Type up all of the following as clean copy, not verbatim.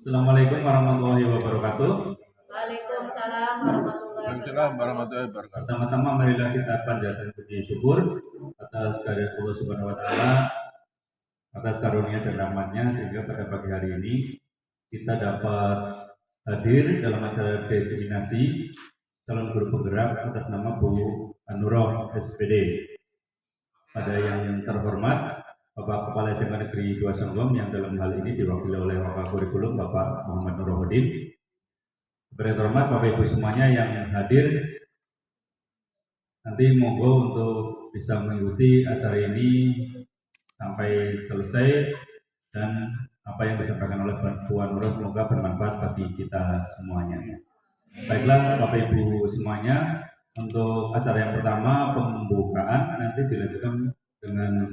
Assalamualaikum warahmatullahi wabarakatuh. Waalaikumsalam warahmatullahi wabarakatuh. Pertama-tama marilah kita panjatkan puji syukur atas kehadirat Allah Subhanahu wa taala atas karunia dan rahmatnya sehingga pada pagi hari ini kita dapat hadir dalam acara diseminasi calon guru penggerak atas nama Bu Anuroh SPD. Pada yang terhormat Bapak Kepala SMA Negeri 2 Songgom yang dalam hal ini diwakili oleh Bapak Kurikulum Bapak Muhammad Nurohodin. Yang terhormat Bapak Ibu semuanya yang hadir, nanti monggo untuk bisa mengikuti acara ini sampai selesai dan apa yang disampaikan oleh Bu Anuroh semoga bermanfaat bagi kita semuanya. Baiklah Bapak Ibu semuanya, untuk acara yang pertama pembukaan nanti dilanjutkan dengan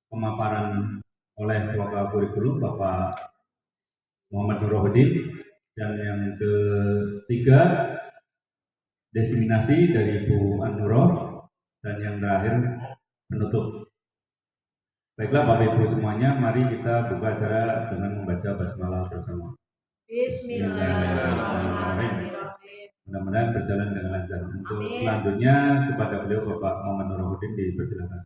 pemaparan oleh Bapak Kurikulum Bapak Muhammad Nurohodin, dan yang ketiga diseminasi dari Bu Anuroh, dan yang terakhir penutup. Baiklah Bapak Ibu semuanya, mari kita buka acara dengan membaca basmalah bersama. Bismillahirrahmanirrahim. Mudah-mudahan berjalan dengan lancar. Untuk selanjutnya kepada beliau Bapak Muhammad Nurohodin dipersilakan.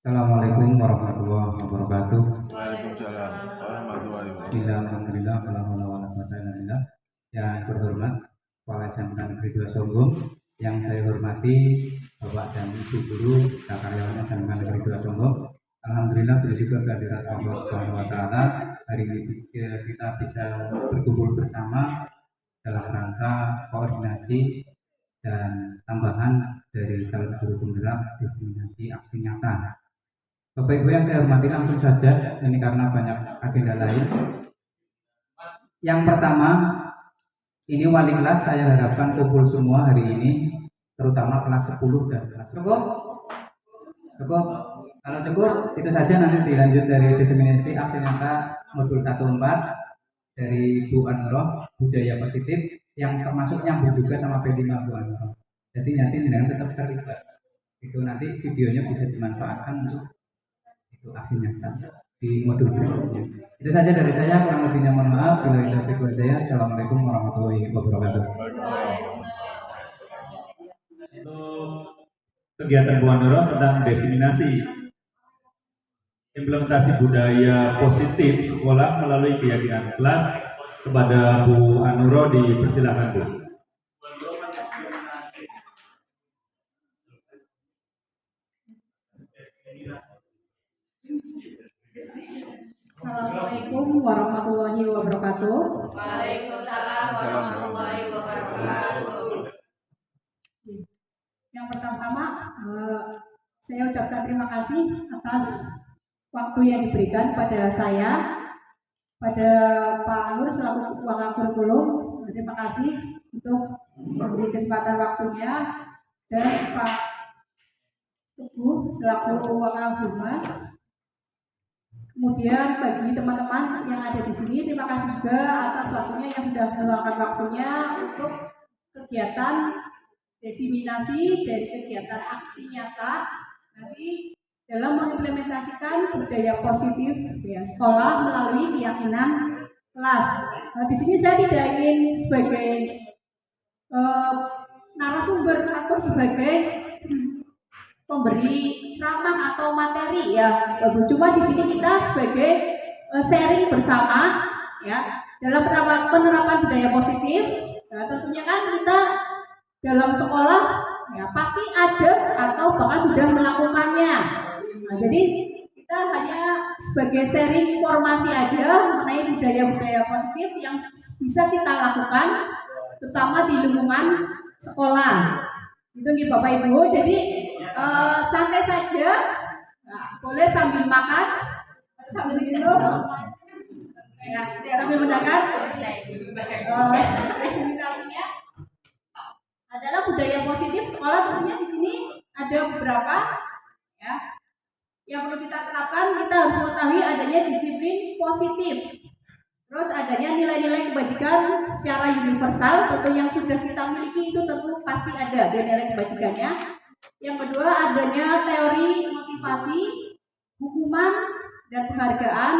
Assalamualaikum warahmatullahi wabarakatuh. Waalaikumsalam warahmatullahi wabarakatuh. Bismillahirrahmanirrahim. Alhamdulillah. Yang terhormat Kepala SMA Negeri 2 Songgom, yang saya hormati Bapak dan Ibu Guru dan karyawan SMA Negeri 2 Songgom. Alhamdulillah bersyukur kehadirat Allah Subhanahu wa taala. Hari ini kita bisa berkumpul bersama dalam rangka koordinasi dan tambahan dari calon guru penggerak diseminasi aksi nyata. Bapak Ibu yang saya hormati, langsung saja, ini karena banyak agenda lain. Yang pertama, ini wali kelas saya harapkan kumpul semua hari ini, terutama kelas 10 dan kelas cukup. Kalau cukup, itu saja, nanti dilanjut dari diseminasi aksi nyata modul 14 dari Bu Anuroh, budaya positif, yang termasuk nyambung juga sama P5 Bu Anuroh. Jadi nanti tetap terlibat. Itu nanti videonya bisa dimanfaatkan untuk itu aksi nyata di modul berikutnya. Itu saja dari saya, kurang lebihnya mohon maaf. Assalamualaikum warahmatullahi wabarakatuh. Untuk kegiatan Bu Anuroh tentang diseminasi implementasi budaya positif sekolah melalui keyakinan kelas, kepada Bu Anuroh dipersilakan Bu. Assalamualaikum warahmatullahi wabarakatuh. Waalaikumsalam warahmatullahi wabarakatuh. Yang pertama, saya ucapkan terima kasih atas waktu yang diberikan pada saya, pada Pak Nur selaku Wakil Kurikulum. Terima kasih untuk memberi kesempatan waktunya, dan Pak Teguh selaku Wakil Humas. Kemudian bagi teman-teman yang ada di sini, terima kasih juga atas waktunya yang sudah meluangkan waktunya untuk kegiatan diseminasi dari kegiatan aksi nyata nanti dalam mengimplementasikan budaya positif ya sekolah melalui keyakinan kelas. Nah, di sini saya tidak ingin sebagai narasumber atau sebagai pemberi ceramah atau materi ya, cuma di sini kita sebagai sharing bersama ya dalam penerapan budaya positif. Nah, tentunya kan kita dalam sekolah ya pasti ada atau bahkan sudah melakukannya. Nah, jadi kita hanya sebagai sharing informasi aja mengenai budaya-budaya positif yang bisa kita lakukan, terutama di lingkungan sekolah. Itu nih Bapak Ibu. Jadi santai saja, nah, boleh sambil makan, sambil minum, ya, sambil mendengar. Presentasinya adalah budaya positif sekolah. Tentunya di sini ada beberapa ya yang perlu kita terapkan. Kita harus mengetahui adanya disiplin positif, terus adanya nilai-nilai kebajikan secara universal. Tentu yang sudah kita miliki itu tentu pasti ada nilai kebajikannya. Yang kedua, adanya teori motivasi, hukuman, dan penghargaan.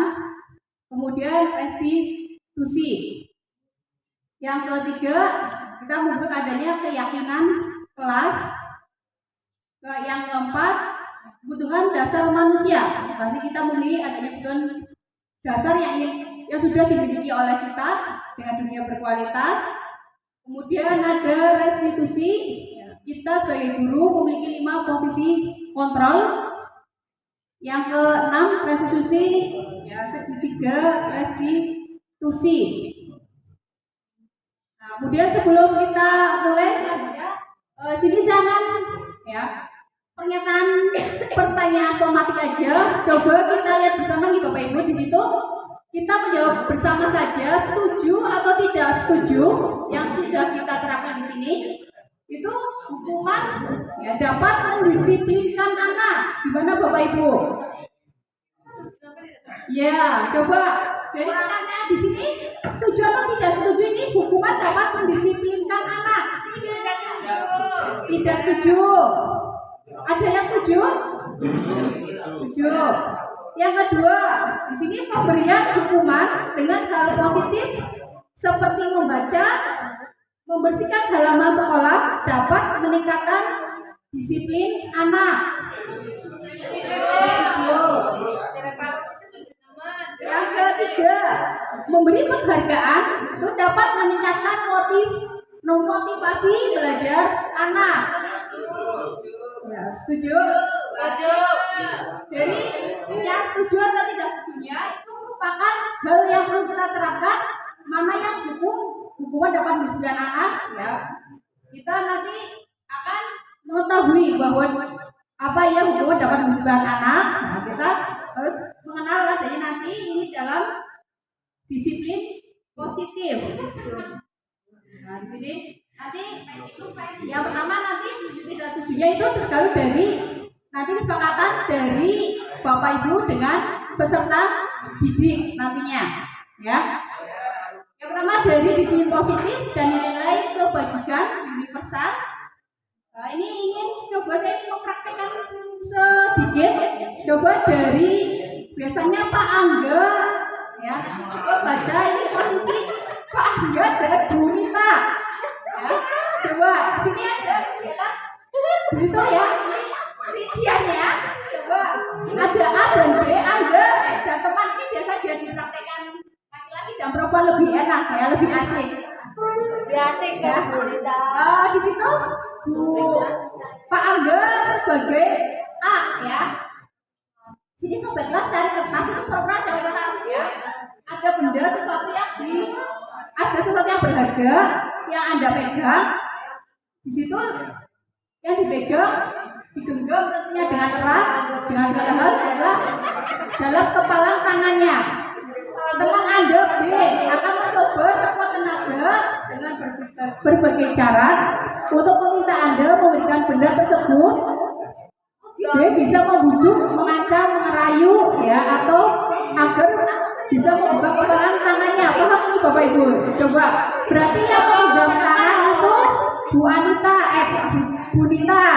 kemudian restitusi. Yang ketiga, kita menyebut adanya keyakinan kelas. Yang keempat, kebutuhan dasar manusia. Pasti kita memiliki adanya kebutuhan dasar yang sudah dimiliki oleh kita dengan dunia berkualitas. Kemudian ada restitusi. Kita sebagai guru memiliki 5 posisi kontrol. Yang keenam restitusi, ketiga restitusi. Nah, kemudian sebelum kita mulai selanjutnya, sini jangan ya pernyataan pertanyaan pematik aja. Coba kita lihat bersama nih Bapak Ibu di situ. Kita menjawab bersama saja setuju atau tidak setuju yang sudah kita terapkan di sini. Itu hukuman ya dapat mendisiplinkan anak. Gimana Bapak Ibu? Ya, coba dari pertanyaan di sini setuju atau tidak setuju ini hukuman dapat mendisiplinkan anak? Tidak setuju. Ada yang setuju? Setuju. Yang kedua, di sini pemberian hukuman dengan hal positif seperti membaca, membersihkan halaman sekolah dapat meningkatkan disiplin anak. Yang ketiga, memberi penghargaan itu dapat meningkatkan motivasi belajar anak. Ya, setuju? Setuju. Jadi yang setuju atau tidak setujunya itu merupakan hal yang perlu kita terapkan. Mana yang hukuman dapat mendisiplinkan anak, ya kita nanti akan mengetahui bahwa apa yang hukuman dapat mendisiplinkan anak. Nah, kita harus mengenal adanya nanti ini dalam disiplin positif. Nah, di sini nanti yang pertama nanti setuju tidak setujunya itu terkait dari nanti kesepakatan dari Bapak Ibu dengan peserta didik nantinya, ya. Yang pertama dari disiplin positif dan nilai kebajikan universal. Nah, ini saya ingin mempraktekkan sedikit. Coba dari biasanya Pak Angga, ya. Coba baca ini posisi Pak Angga dan Bu Rita. Ya. Coba sini ada ya. Di situ ya. Rinciannya. Coba ada A dan B, Angga dan teman ini biasa dia dipraktekkan laki-laki dan perempuan lebih enak ya, lebih asik. Lebih asik ya. Di situ Pak Angga sebagai A ya. Sini sobat kelas cari kertas itu pernah ada kertas ya. Ada benda sesuatu yang berharga yang Anda pegang. Di situ yang dipegang digenggam tentunya dengan erat dengan segala hal adalah dalam kepalan tangannya. Teman Anda B akan mencoba sekuat tenaga dengan berbagai cara untuk meminta Anda memberikan benda tersebut. Dia bisa membujuk, mengancam, mengerayu, ya, atau agar bisa membuka kepalan tangannya. Paham ini Bapak Ibu? Coba. Berarti yang memegang tangan itu Bu Anita, Bu Nita.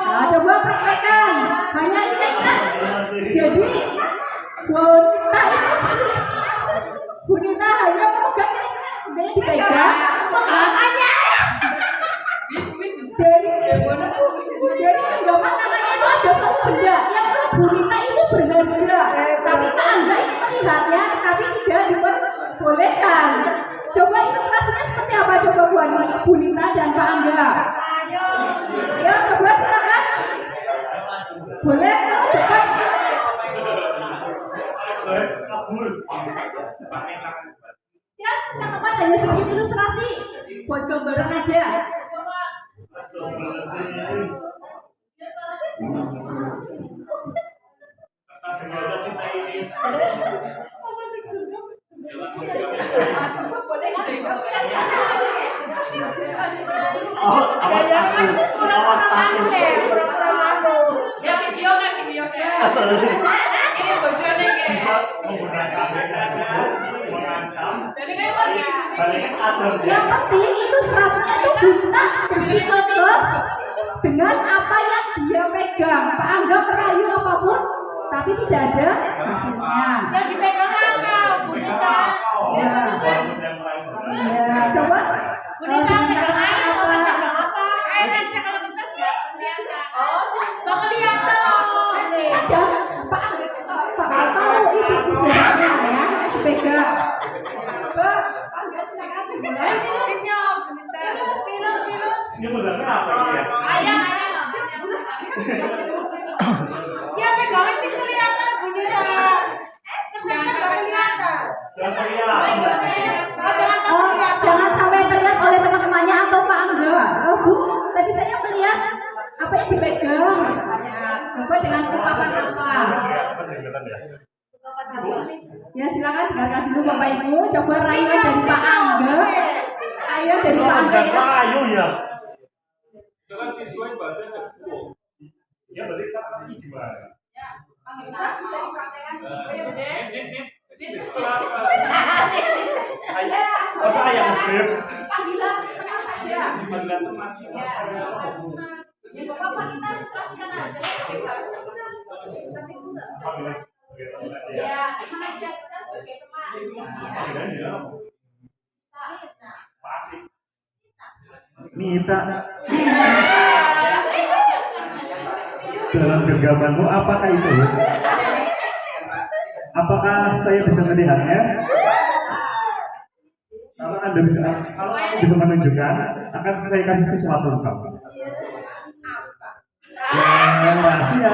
Nah, coba praktekkan. Hanya ini kan. Jadi Bu Nita hanya memegang ini dipegang. Dari genggaman tangannya itu ada satu benda yang menurut Bu Nita itu berharga, tapi Pak Angga ini melihatnya tapi tidak diperbolehkan. Coba ilustrasinya seperti apa? Coba Bu Nita dan Pak Angga. Ayo coba silakan. Boleh ke depan. Ya, sama hanya sedikit ilustrasi buat gambaran aja. Yang penting itu serasnya itu guna bersikoto dengan apa yang dia pegang. Pak Angga merayu apapun tapi tidak ada hasilnya. Yang dipegang apa, Bunita? Ya, coba Bunita pegang air apa? apa? Pegang apa? Air aja kalau kita nggak kelihatan. Oh, nggak kelihatan loh. Aja, Pak bakal tahu itu tujuannya ya, dipegang. Coba, Pak Angga silakan dimulai. Senyum, Bunita. Pilus. Ini sebenarnya apa ini ya? Ayam. Ya pegangnya sih kelihatan, Bunita. Ternyata nggak kelihatan. Oh, jangan sampai kelihatan. Jangan sampai terlihat oleh teman-temannya atau Pak Angga. Oh Bu, tadi saya melihat apa yang dipegang misalnya. Coba dengan ungkapan apa? Ya silakan dengarkan dulu Bapak Ibu. Coba rayuan dari Pak Angga. Rayuan dari Pak Angga ya. Ayo ya. Jangan siswa ibadah cepu. Ya berarti kata ini gimana? Bisa dipraktekkan. Masa ayah ngegrip? Panggilan tenang saja. Panggilan teman. Ya, Bapak kita saksikan aja. Ya, sengaja kita sebagai teman. Nita, dalam genggamanmu apakah itu? Apakah saya bisa melihatnya? Kalau Anda bisa menunjukkan, akan saya kasih sesuatu ke kamu. Ya, rahasia.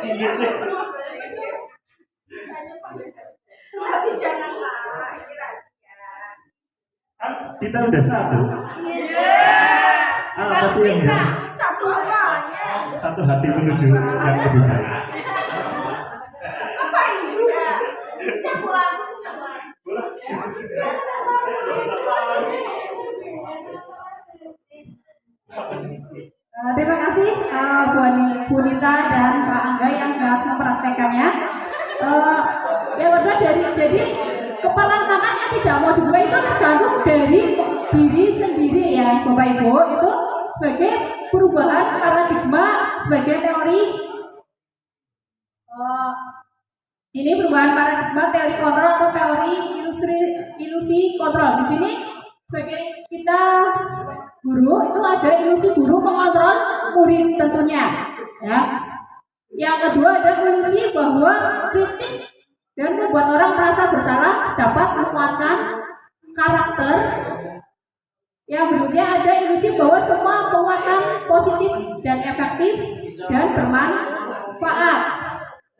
Iya sih. Tapi janganlah, ini rahasia. Kan kita udah satu. Apa sih yang ya? Satu apanya? Satu hati menuju yang lebih baik. Apa iya? Coba. Terima kasih Bu Nita dan Pak Angga yang sudah mempraktekannya. Yang kedua jadi kepalan tangan yang tidak mau dibuka itu tergantung dari diri sendiri ya Bapak Ibu. Itu sebagai perubahan paradigma sebagai teori ini perubahan paradigma teori kontrol atau teori ilusi kontrol. Di sini sebagai kita guru itu ada ilusi guru mengontrol murid tentunya ya. Yang kedua ada ilusi bahwa kritik dan membuat orang merasa bersalah dapat menguatkan karakter. Yang berikutnya ada ilusi bahwa semua penguatan positif dan efektif dan bermanfaat.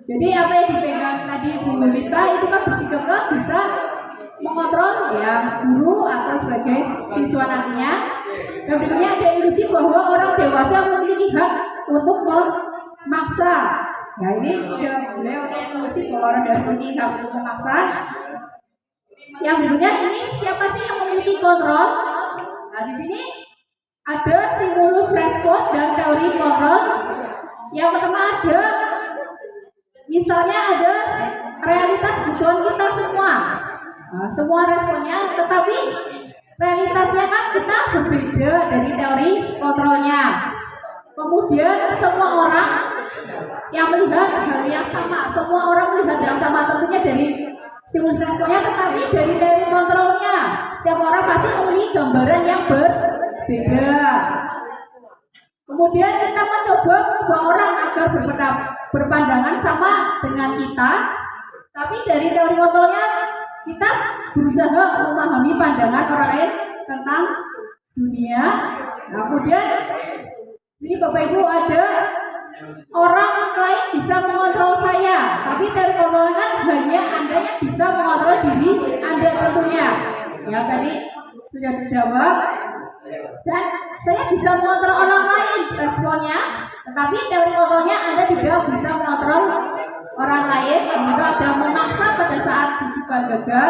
Jadi apa yang dipegang tadi Bu Lita itu kan bersikeras bisa mengontrol ya guru atau sebagai siswa nantinya. Dan berikutnya ada ilusi bahwa orang dewasa memiliki hak untuk memaksa. Ya ini beliau ilusi bahwa orang dewasa memiliki hak untuk memaksa. Yang berikutnya ini siapa sih yang memiliki kontrol? Nah di sini ada stimulus respon dan teori kontrol. Yang pertama ada misalnya ada realitas kebutuhan kita semua. Nah, semua responnya, tetapi realitasnya kan kita berbeda dari teori kontrolnya. Kemudian semua orang yang melihat hal yang sama, semua orang melihat yang sama tentunya dari stimulus responnya, tetapi dari teori kontrolnya setiap orang pasti memiliki gambaran yang berbeda. Kemudian kita mencoba membawa orang agar berpandangan sama dengan kita, tapi dari teori kontrolnya kita berusaha memahami pandangan orang lain tentang dunia. Nah, kemudian jadi Bapak Ibu ada orang lain bisa mengontrol saya, tapi teori kontrolnya kan hanya Anda yang bisa mengontrol diri Anda tentunya. Ya tadi sudah dijawab. Dan saya bisa mengontrol orang lain responnya, tetapi teori kontrolnya Anda tidak bisa mengontrol orang lain. Itu ada memaksa pada saat rujukan gagal.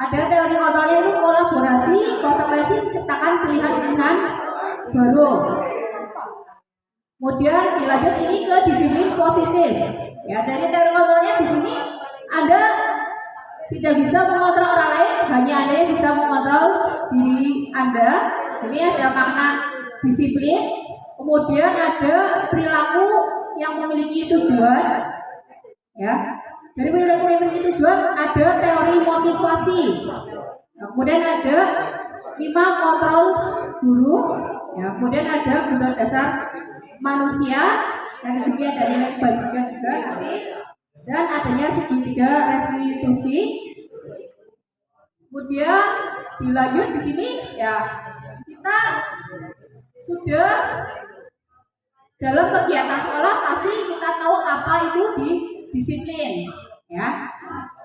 Ada teori kontrolnya itu kolaborasi, konsekuensi menciptakan pilihan-pilihan baru. Kemudian dilanjut ini ke disiplin positif. Ya dari teori kontrolnya di sini Anda tidak bisa mengontrol orang lain, hanya Anda yang bisa mengontrol diri Anda. Ini ada makna disiplin. Kemudian ada perilaku yang memiliki tujuan, ya. Dari perilaku yang memiliki tujuan ada teori motivasi. Kemudian ada 5 kontrol guru, ya. Kemudian ada kebutuhan dasar manusia, dan kemudian ada nilai kebajikan juga nanti, dan adanya segitiga restitusi. Kemudian dilanjut di sini, ya, kita sudah dalam kegiatan sekolah pasti kita tahu apa itu disiplin, ya.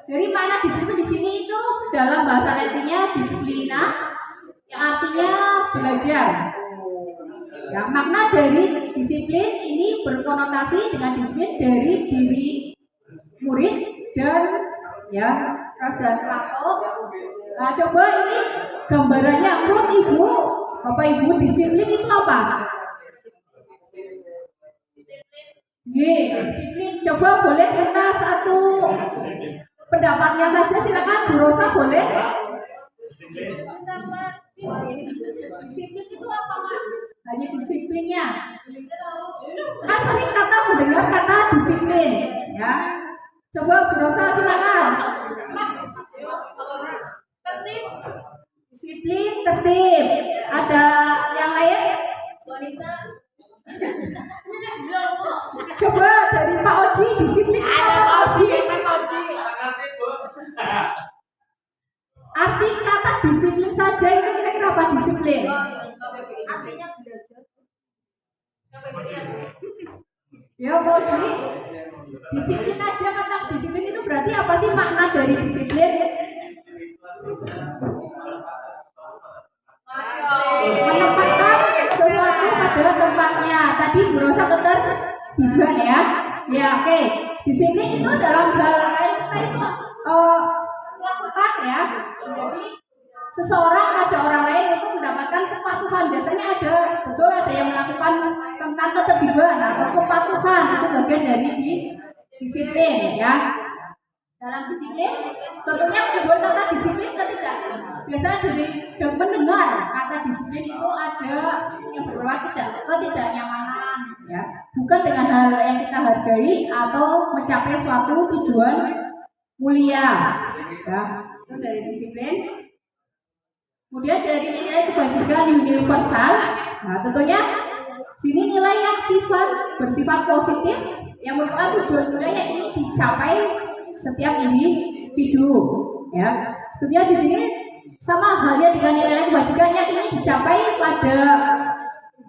Dari mana disiplin di sini itu dalam bahasa Latinnya disiplina, yang artinya belajar. Ya, makna dari disiplin ini berkonotasi dengan disiplin dari diri murid dan, ya, kelas dan kelompok. Nah, coba ini gambarannya menurut Ibu, Bapak Ibu, disiplin itu apa? Disiplin. Coba boleh kita satu pendapatnya saja, silakan Bu Rosa, boleh? Disiplin itu apa, Mak? Hanya disiplinnya. Kan sering kata mendengar kata disiplin, ya. Coba Bu Rosa, silakan. Tertib. Disiplin, tertib. Ada yang lain? Wanita. Coba dari Pak Oji, disiplin itu apa, Pak Oji? Arti kata disiplin saja itu kira-kira apa disiplin? Artinya belajar. Ya, Pak Oji. Disiplin aja, kata disiplin itu berarti apa sih makna dari disiplin? Menempatkan sesuatu pada tempatnya. Tadi Bu Rosa ketertiban, ya. Ya, oke. Disiplin itu dalam hal lain kita itu melakukan, ya. Jadi seseorang pada orang lain untuk mendapatkan kepatuhan. Biasanya ada yang melakukan tentang ketertiban atau kepatuhan, itu bagian dari disiplin, ya. Dalam disiplin tentunya membuat kata disiplin ketika biasanya dari yang mendengar kata disiplin itu ada yang berupa ketidaknyamanan, ya, bukan dengan hal yang kita hargai atau mencapai suatu tujuan mulia, ya. Itu dari disiplin. Kemudian dari nilai kebajikan universal, nah tentunya sini nilai yang bersifat positif yang merupakan tujuan mulia ini dicapai setiap individu, ya. Tentunya di sini sama halnya dengan nilai kebajikan yang ini dicapai pada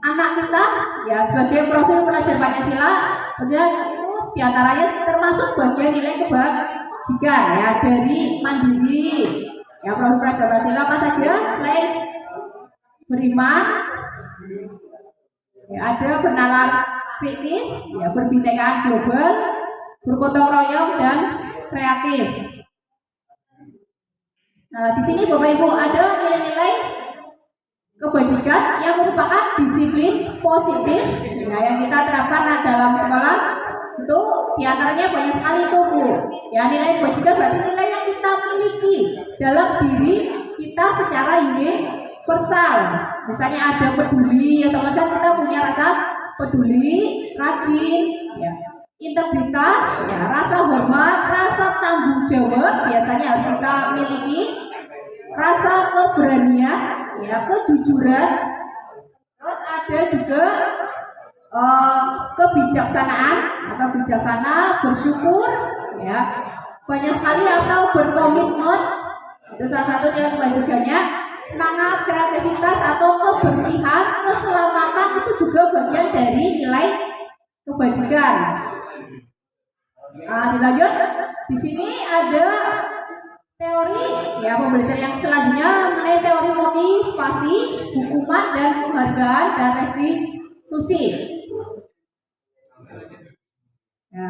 anak kita, ya, sebagai profil pelajar Pancasila. Tentunya itu diantaranya termasuk bagian nilai kebajikan, ya, dari mandiri, ya, profil pelajar Pancasila apa saja selain beriman, ya, ada bernalar kritis, ya, berbinekaan global, bergotong royong dan kreatif. Nah, di sini Bapak Ibu ada nilai-nilai kebajikan yang merupakan disiplin positif, ya, yang kita terapkan dalam sekolah. Itu diantaranya banyak sekali tuh, Bu. Ya, nilai kebajikan berarti nilai yang kita miliki dalam diri kita secara universal. Misalnya ada peduli, atau misalnya kita punya rasa peduli, rajin, ya, integritas, ya, rasa hormat, rasa tanggung jawab biasanya harus kita miliki, rasa keberanian, ya, kejujuran. Terus ada juga kebijaksanaan atau bijaksana, bersyukur, ya, banyak sekali, atau berkomitmen. Itu salah satu nilai kebajikannya. Semangat, kreativitas, atau kebersihan, keselamatan itu juga bagian dari nilai kebajikan. Dilanjut, di sini ada teori, ya, pembelajaran yang selanjutnya mengenai teori motivasi, hukuman dan penghargaan dan restitusi. Ya.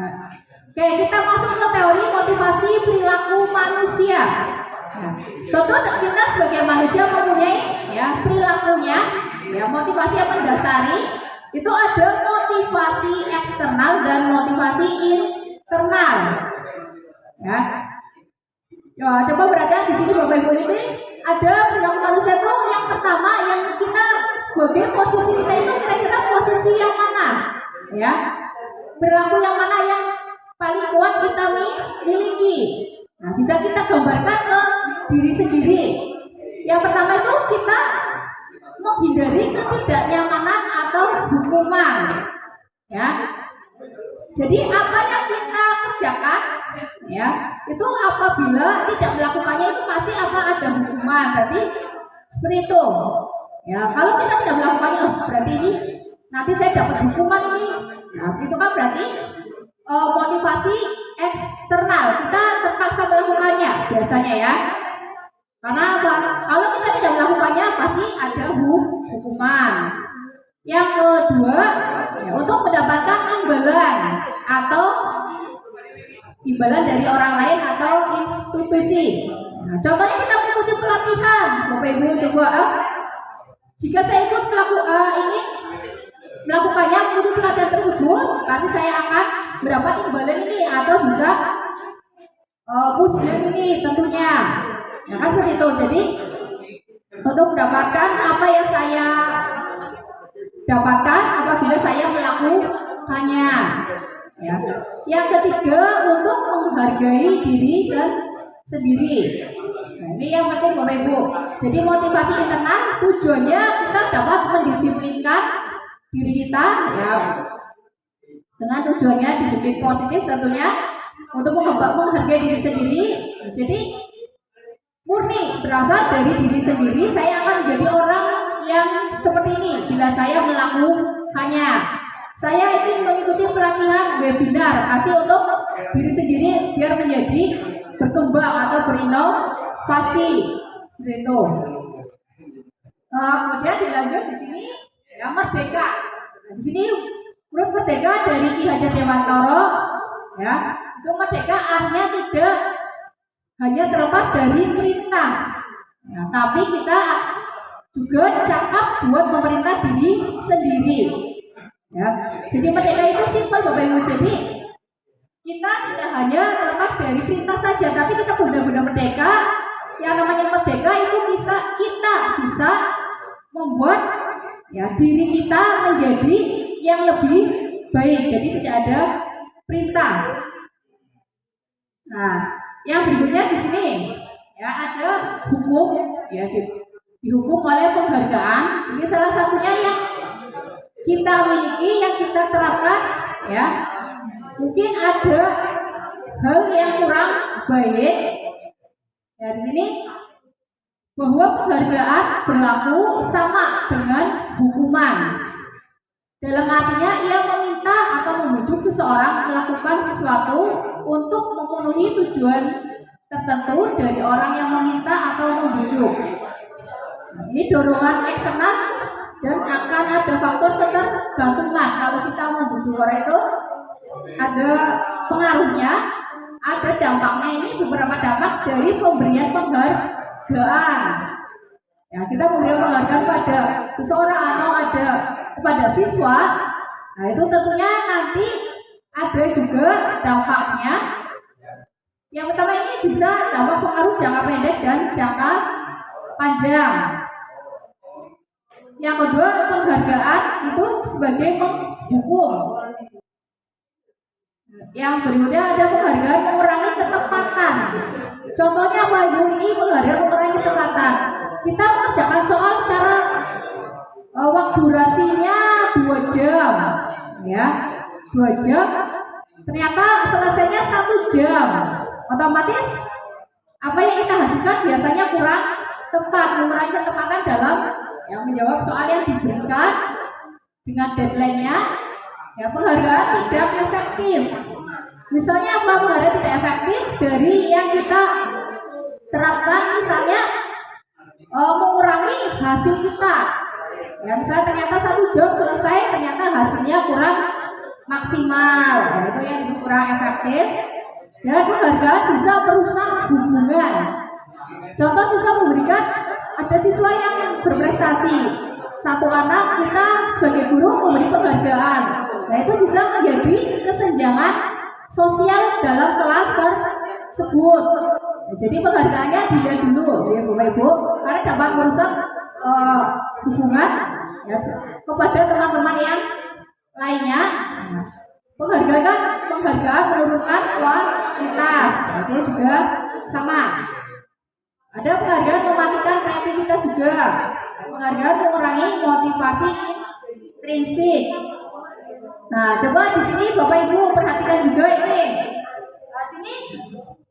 Oke, kita masuk ke teori motivasi perilaku manusia. Ya. Tentu kita sebagai manusia mempunyai, ya, perilakunya, ya, motivasi yang mendasari itu ada motivasi eksternal dan motivasi internal. Ya. Coba perhatikan di sini Bapak Ibu, ini ada perilaku manusia itu yang pertama yang kita sebagai posisi kita itu kira-kira posisi yang mana, ya? perilaku yang mana yang paling kuat kita miliki. Nah, bisa kita gambarkan ke diri sendiri. Yang pertama itu kita menghindari ketidaknyamanan atau hukuman. Ya. Jadi apa yang kita kerjakan, ya, itu apabila tidak melakukannya itu pasti ada hukuman. Berarti seperti itu. Ya, kalau kita tidak melakukannya, berarti ini nanti saya dapat hukuman ini. Nah, itu kan berarti motivasi eksternal, kita terpaksa melakukannya biasanya ya. Karena apa? Kalau kita tidak melakukannya pasti ada hukuman. Yang kedua, ya, untuk mendapatkan imbalan atau imbalan dari orang lain atau institusi. Nah, contohnya kita mengikuti pelatihan, Bapak Ibu coba. Jika saya ikut melakukannya mengikuti pelatihan tersebut, pasti saya akan mendapat imbalan ini atau bisa pujian ini tentunya. Ya kan seperti itu. Jadi untuk mendapatkan apa yang saya dapatkan apabila saya melakukannya. Ya. Yang ketiga, untuk menghargai diri sendiri. Nah, ini yang penting Bapak Ibu. Jadi motivasi internal tujuannya kita dapat mendisiplinkan diri kita, ya, dengan tujuannya disiplin positif tentunya untuk menghargai diri sendiri. Jadi murni berasal dari diri sendiri, saya akan menjadi orang yang seperti ini bila saya melakukannya. Saya ingin mengikuti pelatihan webinar pasti untuk diri sendiri biar menjadi berkembang atau berinovasi gitu. Kemudian dilanjut di sini ya, merdeka. Nah, di sini menurut merdeka dari Ki Hajar Dewantara, ya, itu merdeka artinya tidak hanya terlepas dari perintah, ya, tapi kita juga cakap buat memerintah diri sendiri. Ya, jadi merdeka itu simpel Bapak Ibu. Jadi kita tidak hanya terlepas dari perintah saja, tapi kita benar-benar merdeka. Yang namanya merdeka itu kita bisa membuat, ya, diri kita menjadi yang lebih baik. Jadi tidak ada perintah. Nah, yang berikutnya di sini ya ada hukum, ya, dihukum oleh penghargaan. Ini salah satunya yang kita miliki, yang kita terapkan, ya. Mungkin ada hal yang kurang baik. Ya, di sini bahwa penghargaan berlaku sama dengan hukuman. Dalam artinya ia meminta atau membujuk seseorang melakukan sesuatu untuk memenuhi tujuan tertentu dari orang yang meminta atau membujuk. Nah, ini dorongan eksternal dan akan ada faktor ketergantungan. Kalau kita membujuk orang itu ada pengaruhnya, ada dampaknya. Ini beberapa dampak dari pemberian penghargaan. Ya, kita memberikan penghargaan pada seseorang atau ada kepada siswa. Nah, itu tentunya nanti ada juga dampaknya. Yang pertama ini bisa dampak pengaruh jangka pendek dan jangka panjang. Yang kedua, penghargaan itu sebagai menghukum. Yang berikutnya ada penghargaan mengurangi ketepatan. Contohnya apa Ibu? Ini penghargaan mengurangi ketepatan. Kita mengerjakan soal secara waktu durasinya 2 jam, ya, 2 jam. Ternyata selesainya 1 jam. Otomatis apa yang kita hasilkan biasanya kurang tepat. Mengurangi ketepatan dalam yang menjawab soal yang diberikan dengan deadline-nya. Ya, penghargaan tidak efektif. Misalnya apa penghargaan tidak efektif dari yang kita terapkan, misalnya mengurangi hasil kita. Ya, misalnya ternyata 1 jam selesai, ternyata hasilnya kurang maksimal. Ya, itu yang kurang efektif. Dan penghargaan bisa merusak hubungan. Contoh siswa memberikan, ada siswa yang berprestasi, satu anak kita sebagai guru memberi penghargaan. Nah, itu bisa menjadi kesenjangan sosial dalam kelas tersebut. Nah, jadi penghargaannya dilihat dulu ya Bapak Ibu, karena dapat merusak hubungan, ya, kepada teman-teman yang lainnya. Penghargaan penghargaan menurunkan kualitas, itu juga sama. Ada penghargaan mematikan kreativitas juga, penghargaan mengurangi motivasi intrinsik. Nah, coba di sini Bapak Ibu perhatikan juga ini. Nah, sini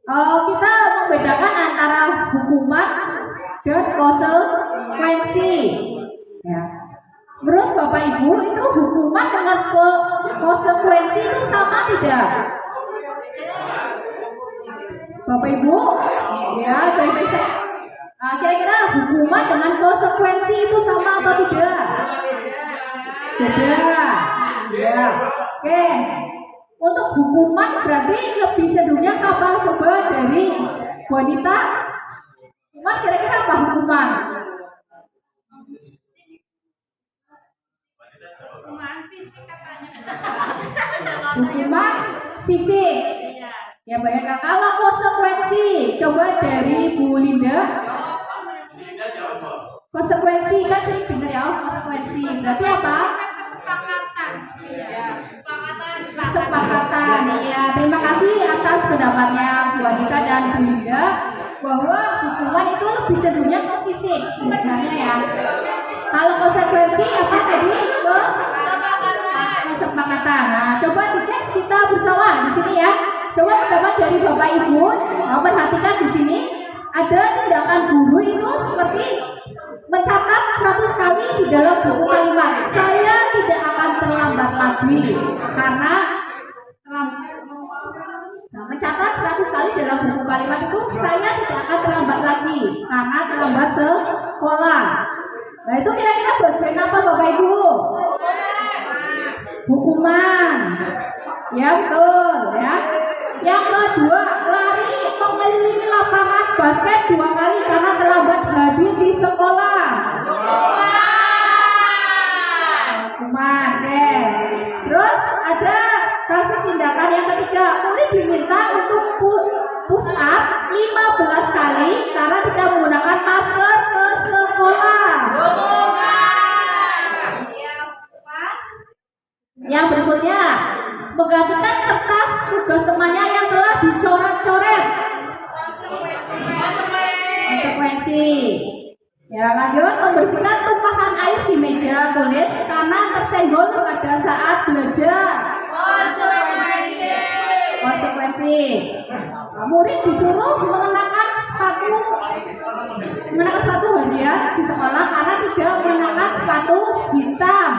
kita membedakan antara hukuman dan konsekuensi. Ya. Menurut Bapak Ibu itu hukuman dengan konsekuensi itu sama tidak? Bapak Ibu, ya baik-baik saja. Kira-kira hukuman dengan konsekuensi itu sama atau tidak? Beda. Ya. Oke. Untuk hukuman berarti lebih cenderungnya ke apa? Coba dari wanita. Hukuman kira-kira apa hukuman? Hukuman fisik katanya. Hukuman fisik. Iya. Ya bayangkan kalau konsekuensi. Coba dari Bu Linda. Konsekuensi kan sering dengar ya, konsekuensi. Berarti apa? Kesepakatan. Iya. Kesepakatan. Iya, terima kasih atas pendapatnya Bu Anita dan Bu Linda bahwa hukuman itu lebih cenderungnya ke fisik sebenarnya ya. Kalau konsekuensi apa tadi? Kesepakatan. Nah, coba dicek kita bersama di sini ya. Coba pendapat dari Bapak Ibu, perhatikan di sini ada tindakan guru itu seperti mencatat 100 kali di dalam buku kalimat. Saya tidak akan terlambat lagi karena mencatat 100 kali dalam buku kalimat itu saya tidak akan terlambat lagi karena terlambat sekolah. Nah itu kira-kira bagian apa Bapak Ibu? Hukuman. Ya betul ya. Yang kedua, lari mengelilingi lapangan basket 2 kali karena terlambat hadir di sekolah. Hukuman, oke. Terus ada kasus tindakan yang ketiga, murid diminta untuk push up 15 kali karena tidak menggunakan masker ke sekolah. Yang berikutnya, menggantikan kertas tugas temannya yang telah dicoret-coret. Konsekuensi. Ya lanjut, membersihkan tumpahan air di meja tulis karena tersenggol pada saat belajar. Konsekuensi. Murid disuruh mengenakan sepatu harian di sekolah karena tidak mengenakan sepatu hitam.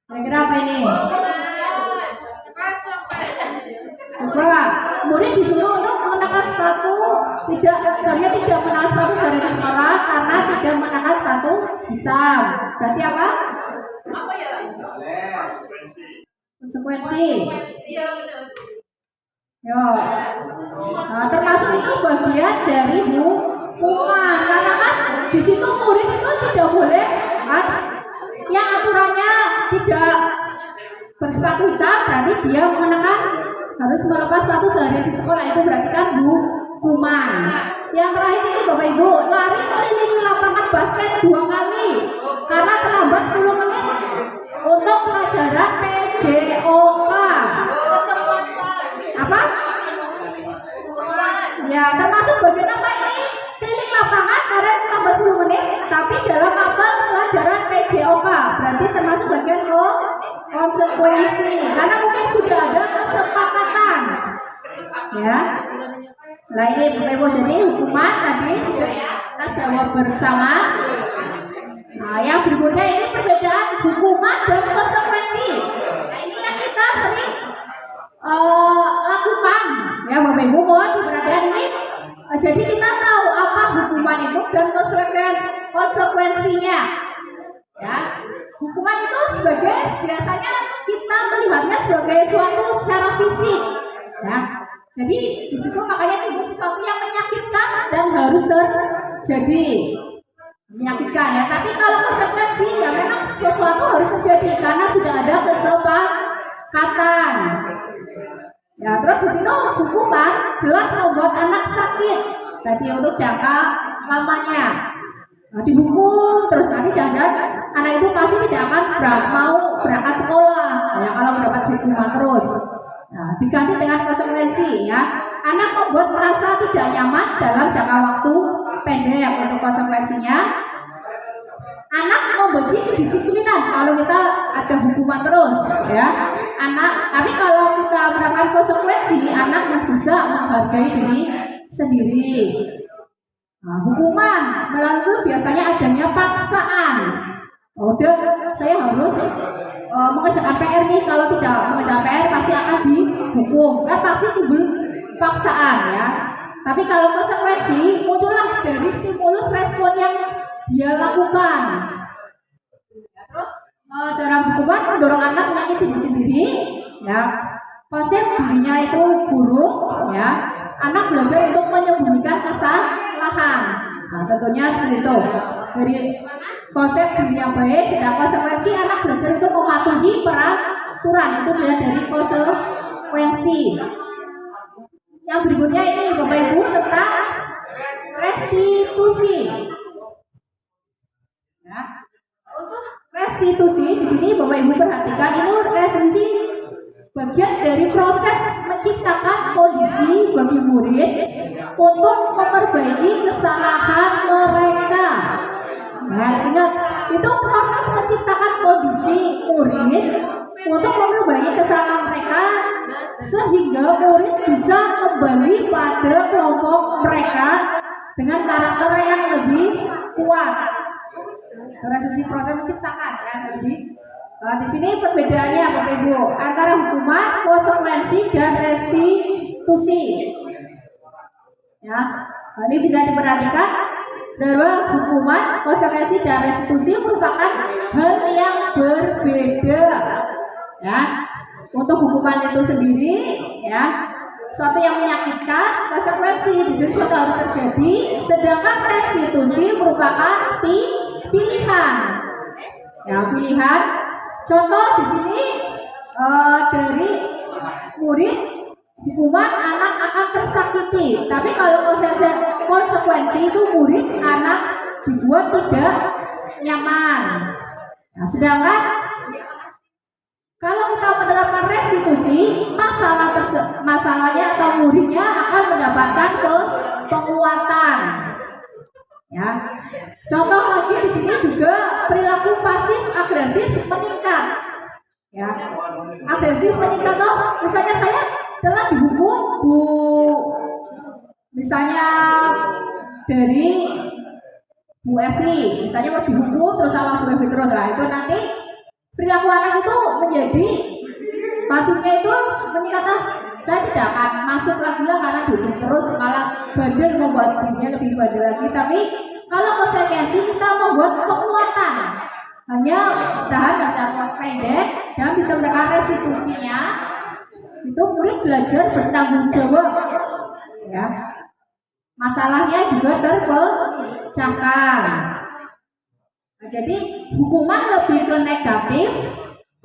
Kira-kira apa ini? Coba, murid disuruh untuk mengenakan sepatu seharusnya tidak mengenakan sepatu dari sekolah karena tidak mengenakan sepatu hitam. Berarti apa? Konsekuensi. Yo, nah, termasuk itu bagian dari hukuman karena kan di situ murid itu tidak boleh yang aturannya tidak bersepatu hitam berarti dia mengenakan harus melepas sepatu sehari di sekolah, itu berarti kan hukuman. Yang terakhir ini Bapak Ibu, lari keliling lapangan basket 2 kali karena terlambat 10 menit untuk pelajaran PJOK. Apa? Ya termasuk bagian apa ini? Keliling lapangan karena terlambat 10 menit tapi dalam apel pelajaran PJOK, berarti termasuk bagian konsekuensi karena mungkin sudah ada kesepakatan ya. Nah ini Bapak Ibu, jadi hukuman tadi sudah ya kita jawab bersama. Nah yang berikutnya ini perbedaan hukuman dan konsekuensi. Nah ini yang kita sering lakukan ya Bapak Ibu, mohon diperhatikan ini. Jadi kita tahu apa hukuman itu dan konsekuensinya ya. Hukuman itu sebagai biasanya kita melihatnya sebagai suatu secara fisik ya. Jadi di situ makanya itu sesuatu yang menyakitkan dan harus terjadi, menyakitkan ya. Tapi kalau konsekuensi ya memang sesuatu harus terjadi karena sudah ada kesepakatan. Ya terus di situ hukuman jelas membuat anak sakit. Tadi untuk jangka lamanya. Nah, dihukum terus nanti jangan-jangan anak itu pasti tidak akan mau berangkat sekolah ya kalau mendapat hukuman terus. Nah, diganti dengan konsekuensi ya. Anak membuat merasa tidak nyaman dalam jangka waktu pendek. Untuk konsekuensinya, anak membenci kedisiplinan kalau kita ada hukuman terus ya. Tapi kalau kita menerapkan konsekuensi, anak bisa menghargai diri sendiri. Nah, hukuman melalui biasanya adanya paksaan. Udah, saya harus mengerjakan PR nih. Kalau tidak mengerjakan PR pasti akan dihukum. Kan pasti timbul paksaan ya. Tapi kalau konsekuensi muncullah dari stimulus respon yang dia lakukan. Terus dalam hukuman mendorong anak menyakiti diri sendiri ya. Konsep dirinya itu buruk ya. Anak belajar untuk menyembunyikan kesalahan. Nah, tentunya seperti itu. Dari konsep diri yang baik, sedang konsekuensi anak belajar untuk mematuhi peraturan. Itu dari konsekuensi. Yang berikutnya ini Bapak Ibu tentang restitusi. Ya. Untuk restitusi di sini Bapak Ibu perhatikan, ini restitusi bagian dari proses menciptakan kondisi bagi murid untuk memperbaiki kesalahan mereka. Nah, ingat, itu proses menciptakan kondisi murid untuk memperbaiki kesalahan mereka sehingga murid bisa kembali pada kelompok mereka dengan karakter yang lebih kuat. Restitusi proses menciptakan yang lebih. Nah, di sini perbedaannya Bapak Ibu antara hukuman, konsekuensi dan restitusi. Ya, nah, ini bisa diperhatikan bahwa hukuman, konsekuensi dan restitusi merupakan hal yang berbeda. Ya, untuk hukuman itu sendiri, ya, suatu yang menyakitkan, konsekuensi di sini suatu harus terjadi. Sedangkan restitusi merupakan pilihan. Ya, pilihan. Contoh di sini dari murid, hukuman anak akan tersakiti. Tapi kalau konsekuensi itu murid anak dibuat tidak nyaman. Nah, sedangkan kalau kita menerapkan restitusi, masalahnya atau muridnya akan mendapatkan penguatan. Ya, contoh lagi di sini juga perilaku pasif agresif meningkat. Ya, agresif meningkat loh. Misalnya saya telah dihukum misalnya dari Bu Evi, misalnya mau dihukum terus sama Bu Evi terus lah, itu nanti perilaku anak itu menjadi masuknya itu meningkat. Saya tidak akan masuk lagi lah karena dihukum terus malah bandel, membuat dirinya lebih bandel lagi. Tapi kalau konsekuensi kita membuat penguatan, hanya tahan dan jangka pendek dan bisa mendapatkan restitusinya, itu murid belajar bertanggung jawab. Ya, masalahnya juga terpecahkan. Nah, jadi hukuman lebih ke negatif,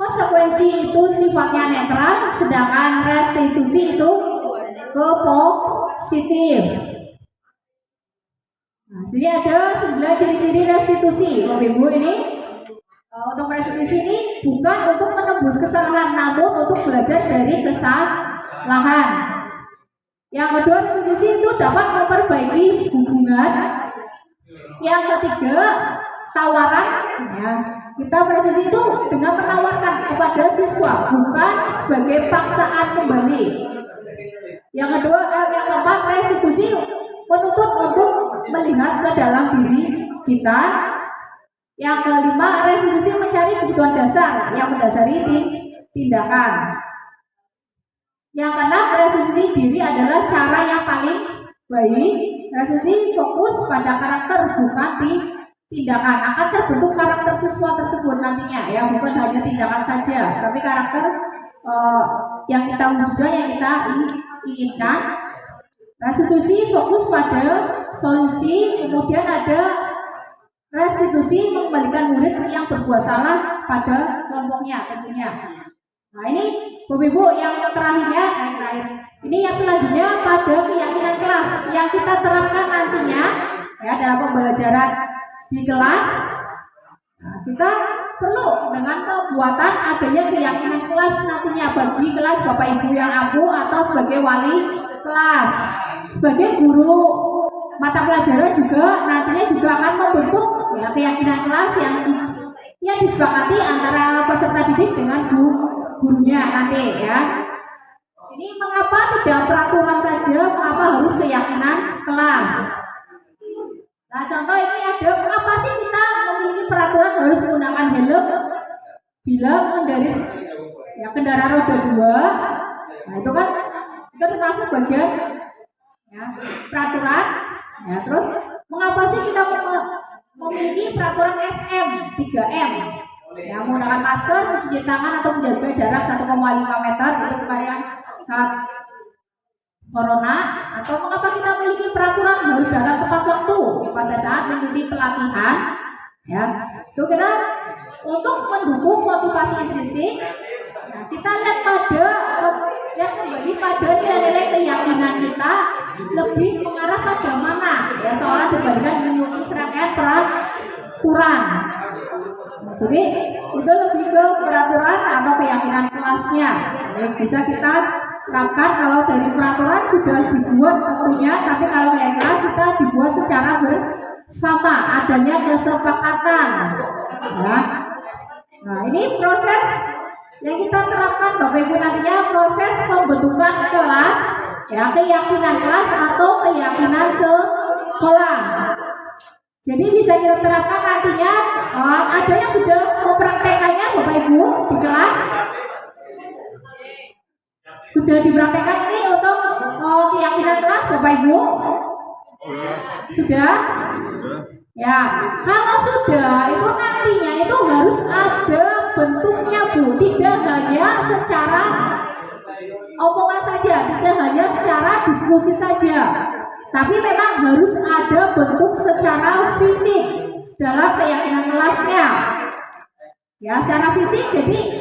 konsekuensi itu sifatnya netral, sedangkan restitusi itu ke positif. Nah, sini ada 9 ciri-ciri restitusi. Bapak Ibu, ini untuk restitusi ini bukan untuk menembus kesalahan, namun untuk belajar dari kesalahan. Yang kedua, restitusi itu dapat memperbaiki hubungan. Yang ketiga, tawaran. Ya, kita restitusi itu dengan menawarkan kepada siswa, bukan sebagai paksaan kembali. Yang kedua, yang keempat, restitusi menuntut untuk melihat ke dalam diri kita. Yang kelima, restitusi mencari kebutuhan dasar yang mendasari tindakan. Yang keenam, restitusi diri adalah cara yang paling baik. Restitusi fokus pada karakter, bukan tindakan. Akan terbentuk karakter siswa tersebut nantinya, ya, bukan hanya tindakan saja, tapi karakter yang kita wujudkan, yang kita inginkan. Restitusi fokus pada solusi, kemudian ada restitusi mengembalikan murid yang berbuat salah pada kelompoknya tentunya. Nah, ini Bapak Ibu yang terakhirnya, ini yang selanjutnya pada keyakinan kelas yang kita terapkan nantinya ya dalam pembelajaran di kelas. Nah, kita perlu dengan pembuatan adanya keyakinan kelas. kelas nantinya, bagi kelas Bapak Ibu yang ampuh atau sebagai wali kelas, sebagai guru mata pelajaran juga nantinya juga akan membentuk ya keyakinan kelas yang disepakati antara peserta didik dengan gurunya nanti ya. Ini mengapa tidak peraturan saja, mengapa harus keyakinan kelas? Nah contoh ini ada, mengapa sih kita memiliki peraturan harus menggunakan helm bila mengendarai ya, kendaraan roda 2? Nah itu kan itu termasuk bagian ya, peraturan. Ya, terus mengapa sih kita memiliki peraturan SM 3M? Ya, menggunakan masker, mencuci tangan atau menjaga jarak 1,5 meter itu kemarin saat corona, atau mengapa kita memiliki peraturan harus datang tepat waktu pada saat mengikuti pelatihan? Ya, itu kita untuk mendukung motivasi intrinsik. Nah, kita lihat pada kembali pada nilai-nilai keyakinan kita lebih mengarah pada mana ya seorang dibandingkan mengikuti serangkaian peraturan. Nah, jadi itu lebih ke peraturan atau keyakinan kelasnya. Yang bisa kita terapkan kalau dari peraturan sudah dibuat tentunya, tapi kalau keyakinan kita dibuat secara bersama, adanya kesepakatan. Ya. Nah ini proses yang kita terapkan Bapak Ibu nantinya, proses pembentukan kelas ya, keyakinan kelas atau keyakinan sekolah. Jadi bisa kita terapkan nantinya, ada yang sudah mempraktekannya Bapak Ibu di kelas, sudah dipraktekkan ini untuk keyakinan kelas Bapak Ibu? Sudah? Ya, kalau sudah itu nantinya itu harus ada bentuknya Bu, tidak hanya secara omongan saja, tidak hanya secara diskusi saja, tapi memang harus ada bentuk secara fisik dalam keyakinan kelasnya. Ya, secara fisik jadi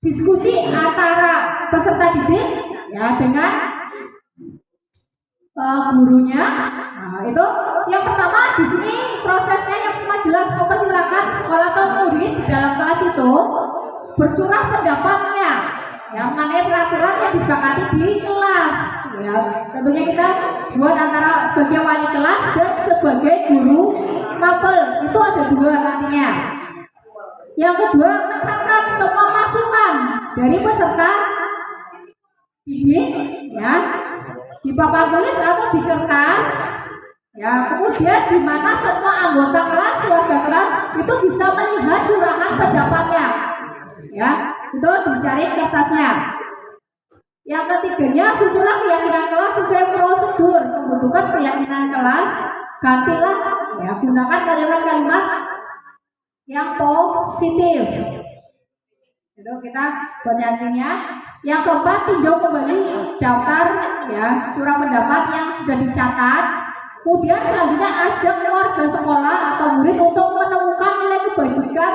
diskusi antara peserta didik ya dengan gurunya. Nah, itu yang pertama di sini prosesnya yang pertama jelas mempersilakan sekolah atau murid di dalam kelas itu bercurah pendapatnya yang mengenai peraturan yang disepakati di kelas. Ya, tentunya kita buat antara sebagai wali kelas dan sebagai guru mapel, itu ada dua nantinya. Yang kedua, mencatat semua masukan dari peserta didik ya di papan tulis atau di kertas ya, kemudian di mana semua anggota kelas, warga kelas itu bisa melihat curahan pendapatnya ya, itu dicari kertasnya. Yang ketiganya, susulah keyakinan kelas sesuai prosedur pembentukan keyakinan kelas, gantilah ya, gunakan kalimat-kalimat yang positif. Itu kita buat nantinya. Yang keempat, tinjau kembali daftar ya curah pendapat yang sudah dicatat. Kemudian selanjutnya ajak warga sekolah atau murid untuk menemukan nilai kebajikan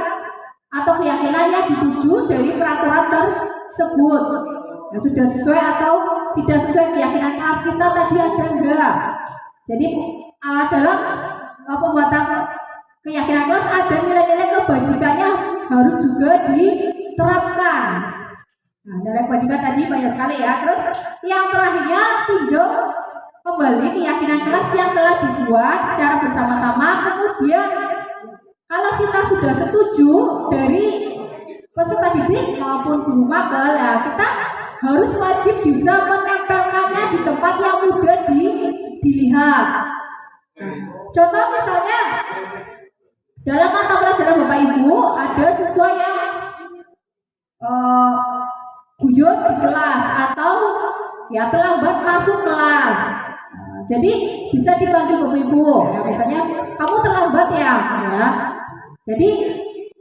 atau keyakinan yang dituju dari peraturan tersebut. Yang sudah sesuai atau tidak sesuai keyakinan kelas kita tadi ada enggak. Jadi dalam pembuatan keyakinan kelas ada nilai-nilai kebajikannya harus juga diterapkan. Nah, nilai kebajikan tadi banyak sekali ya. Terus yang terakhirnya tinjau kembali keyakinan kelas yang telah dibuat secara bersama-sama. Kemudian kalau kita sudah setuju dari peserta didik maupun guru mapel ya, kita harus wajib bisa menempelkannya di tempat yang mudah dilihat. Contoh misalnya dalam mata pelajaran Bapak Ibu ada siswa yang guyon di kelas atau ya terlambat masuk kelas. Jadi bisa dipanggil Bapak Ibu ya, misalnya kamu terlambat ya. Jadi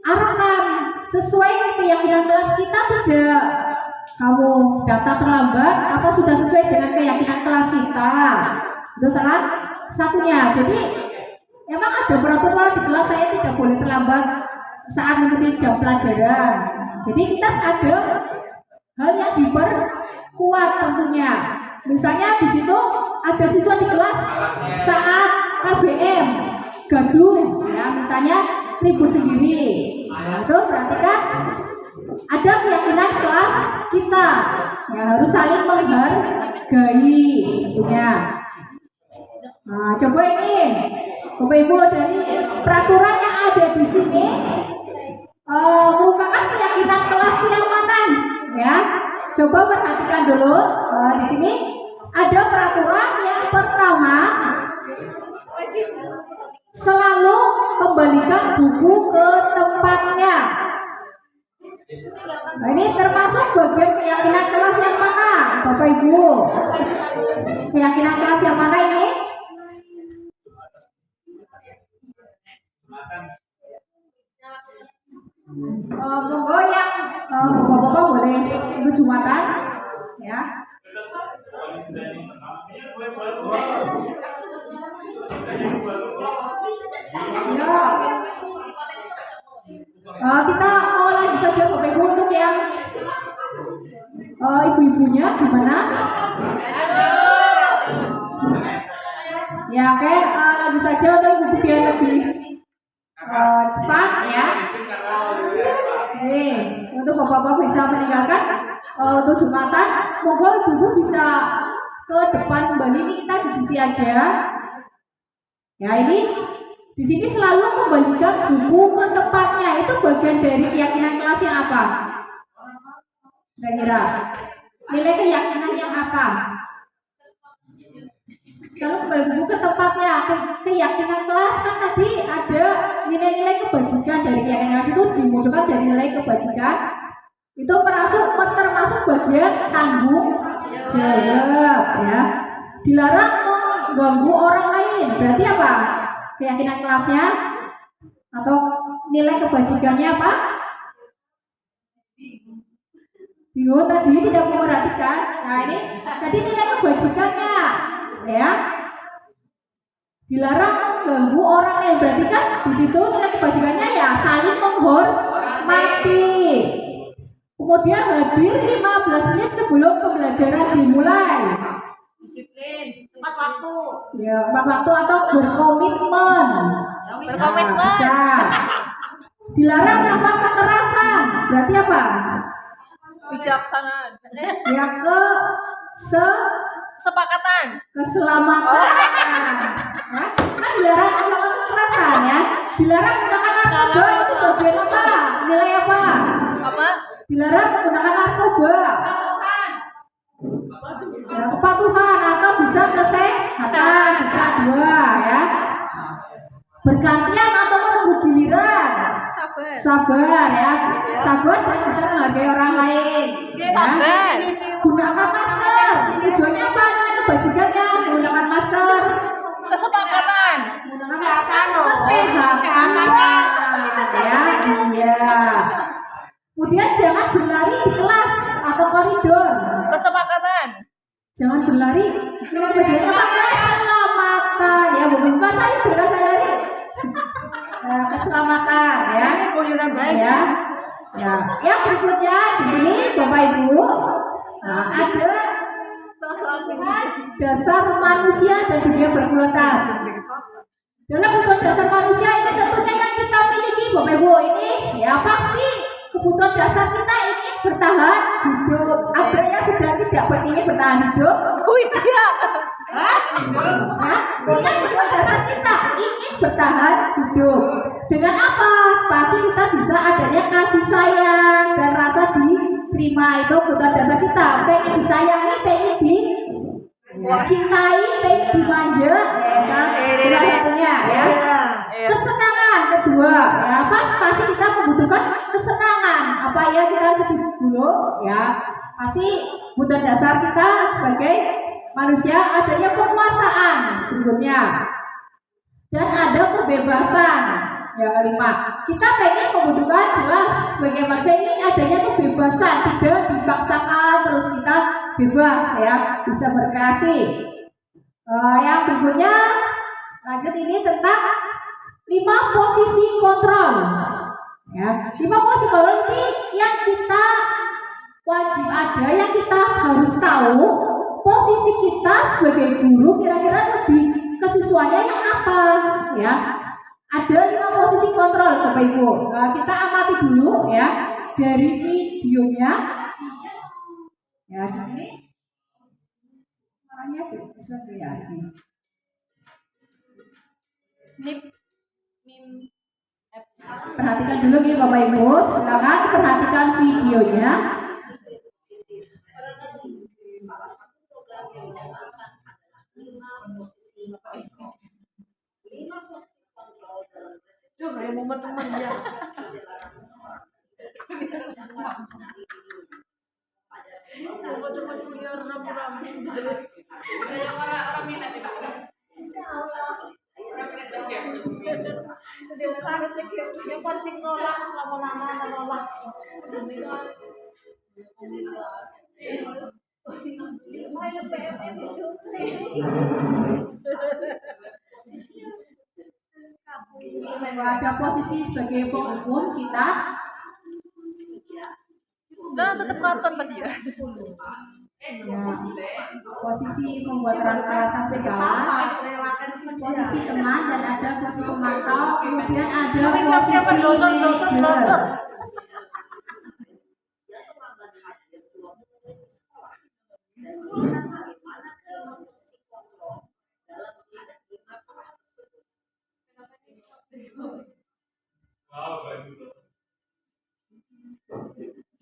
arahkan sesuai keyakinan kelas kita, tidak kamu datang terlambat apa sudah sesuai dengan keyakinan kelas kita. Itu salah satunya. Jadi memang ada peraturan di kelas saya tidak boleh terlambat saat mengikuti jam pelajaran. Jadi kita ada hal yang diperkuat tentunya. Misalnya di situ ada siswa di kelas saat KBM gaduh, ya misalnya ribut sendiri. Nah, itu berarti kan ada keyakinan kelas kita ya harus saling menghargai tentunya. Nah, coba ini Bapak Ibu dari peraturan yang ada di sini merupakan keyakinan kelas yang mana ya? Coba perhatikan dulu di sini ada peraturan yang pertama, selalu kembalikan buku ke tempatnya. Nah, ini termasuk bagian keyakinan kelas yang mana, Bapak Ibu? Keyakinan kelas yang mana ini? Monggo yang bapak-bapak boleh ikut jumatan, ya. Kita mau lanjut saja Bapak Ibu untuk yang ibu-ibunya gimana? Ya oke, lanjut saja untuk ibu biar lebih cepat ya. Nih, untuk bapak-bapak bisa meninggalkan untuk jumatan, monggo ibu bisa ke depan kembali. Ini kita di sisi aja. Ya ini di sini selalu kembalikan buku ke tempatnya. Itu bagian dari keyakinan kelas yang apa? Kira-kira nilai keyakinan yang apa? Kalau kembali buku ke tempatnya, keyakinan kelas kan tadi ada nilai-nilai kebajikan. Dari keyakinan kelas itu dimunculkan dari nilai kebajikan. Itu termasuk bagian tanggung jawab ya. Dilarang mengganggu orang lain. Berarti apa? Keyakinan kelasnya atau nilai kebajikannya apa? Bingung tadi tidak memperhatikan. Nah ini tadi nilai kebajikannya ya. Dilarang mengganggu orang lain. Berarti kan di situ nilai kebajikannya ya saling menghormati. Kemudian hadir 15 menit sebelum pembelajaran dimulai. Disiplin, tepat waktu. Ya, tepat waktu atau berkomitmen. Nah, bisa. Dilarang melakukan kekerasan. Berarti apa? Bijaksana. Ya Kesepakatan. keselamatan. Ya, kan dilarang melakukan kekerasan ya. Dilarang menggunakan narkoba itu bagian apa? Nilai apa? Apa? Dilarang menggunakan narkoba. Ya, kepatuhan atau bisa kesehatan, bisa dua ya. Bergantian atau menunggu giliran. Sabar ya. Sabar dan bisa menghargai orang lain. Ya. Sabar. Gunakan masker. Tujuannya apa? Kebajikannya menggunakan masker. Kesepakatan. Kesehatan. Ya. Kemudian jangan berlari di kelas atau koridor. Kesepakatan. Jangan berlari. Keselamatan ya, bukan bahasa itu bahasa lari. Keselamatan ya. Ya. Ya. Yang berikutnya di sini Bapak Ibu ada dasar manusia dan dunia berkualitas. Dalam kebutuhan dasar manusia ini tentunya yang kita miliki Bapak Ibu ini ya pasti kebutuhan dasar kita ingin bertahan hidup. Ada yang sudah tidak ingin bertahan hidup? Tidak. Kebutuhan dasar kita ingin bertahan hidup. Dengan apa? Pasti kita bisa adanya kasih sayang dan rasa diterima. Itu kebutuhan dasar kita. Pengen disayangi, pengen dicintai, pengen dimanja. Ya, satunya ya. Kesenangan kedua ya, apa pasti kita membutuhkan kesenangan. Apa ya kita sebut dulu ya, pasti kebutuhan dasar kita sebagai manusia adanya penguasaan berikutnya dan ada kebebasan. Yang kelima, kita pengen membutuhkan jelas sebagai manusia ini adanya kebebasan, tidak dipaksakan, terus kita bebas ya, bisa berkreasi. Yang berikutnya lanjut ini tentang 5 posisi kontrol. Ya, 5 posisi kontrol ini yang kita wajib ada, yang kita harus tahu posisi kita sebagai guru kira-kira lebih kesesuaiannya yang apa ya. Ada 5 posisi kontrol Bapak Ibu. Kita amati dulu ya. dari videonya. Ya, di sini suaranya bisa kelihatan. Perhatikan dulu nih Bapak Ibu, silakan perhatikan videonya. Salah satu program yang dikembangkan adalah 5 posisi kontrol dalam perjalanan seorang pada Kayak orang-orang minat itu. yang pancing nolas lama-lama nolas Ada posisi sebagai penghukum kita. Nah, tetap karton tadi ya. Ya, posisi membuat rasa bersalah, posisi teman, dan ada posisi pemantau, kemudian ada posisi manajer. bagaimana kelima posisi kontrol dalam menghadapi masalah tersebut.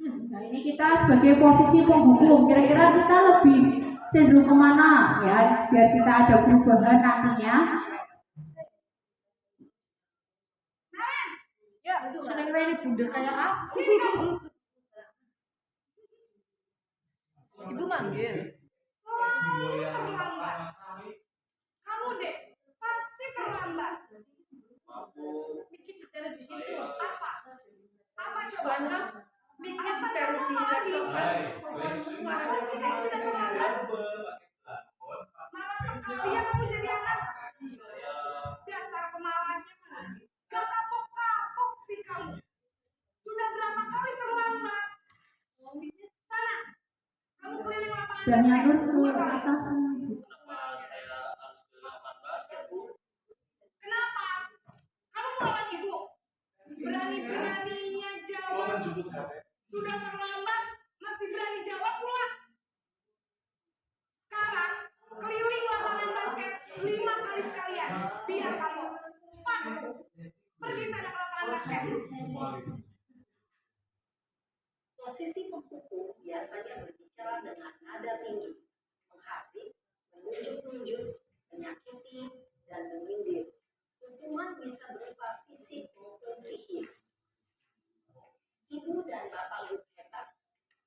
Nah, ini kita sebagai posisi penghukum, kira-kira kita lebih cenderung kemana ya, biar kita ada perubahan nantinya. Ya, seneng ini bunda kayak apa sih? Ibu manggil. Kamu deh pasti terlambat. Bikin detail di situ. Apa? Apa coba? Bantang. Bikin Alasan detail kamu di apa lagi? laptop. Kenapa sih kamu tidak terlambat? Malah sekali ya kamu jadi anak. Dasar pemalasnya. Gak kapok-kapok sih kamu. Sudah berapa kali terlambat? Sana. Kamu keliling lapangan Dan basket. nyadur ke Dua kali. atas. Kenapa? Kamu melawan ibu? Berani-beraninya jawab. Sudah terlambat, masih berani jawab pula. Sekarang, keliling lapangan basket 5 kali sekalian. Biar kamu cepat. Pergi sana ke lapangan basket. Posisi penghukum biasanya berbicara dengan nada tinggi, menghasut, menunjuk-nunjuk, menyakiti, dan menyindir. Hukuman bisa berupa fisik maupun psikis. Ibu dan bapak guru hebat,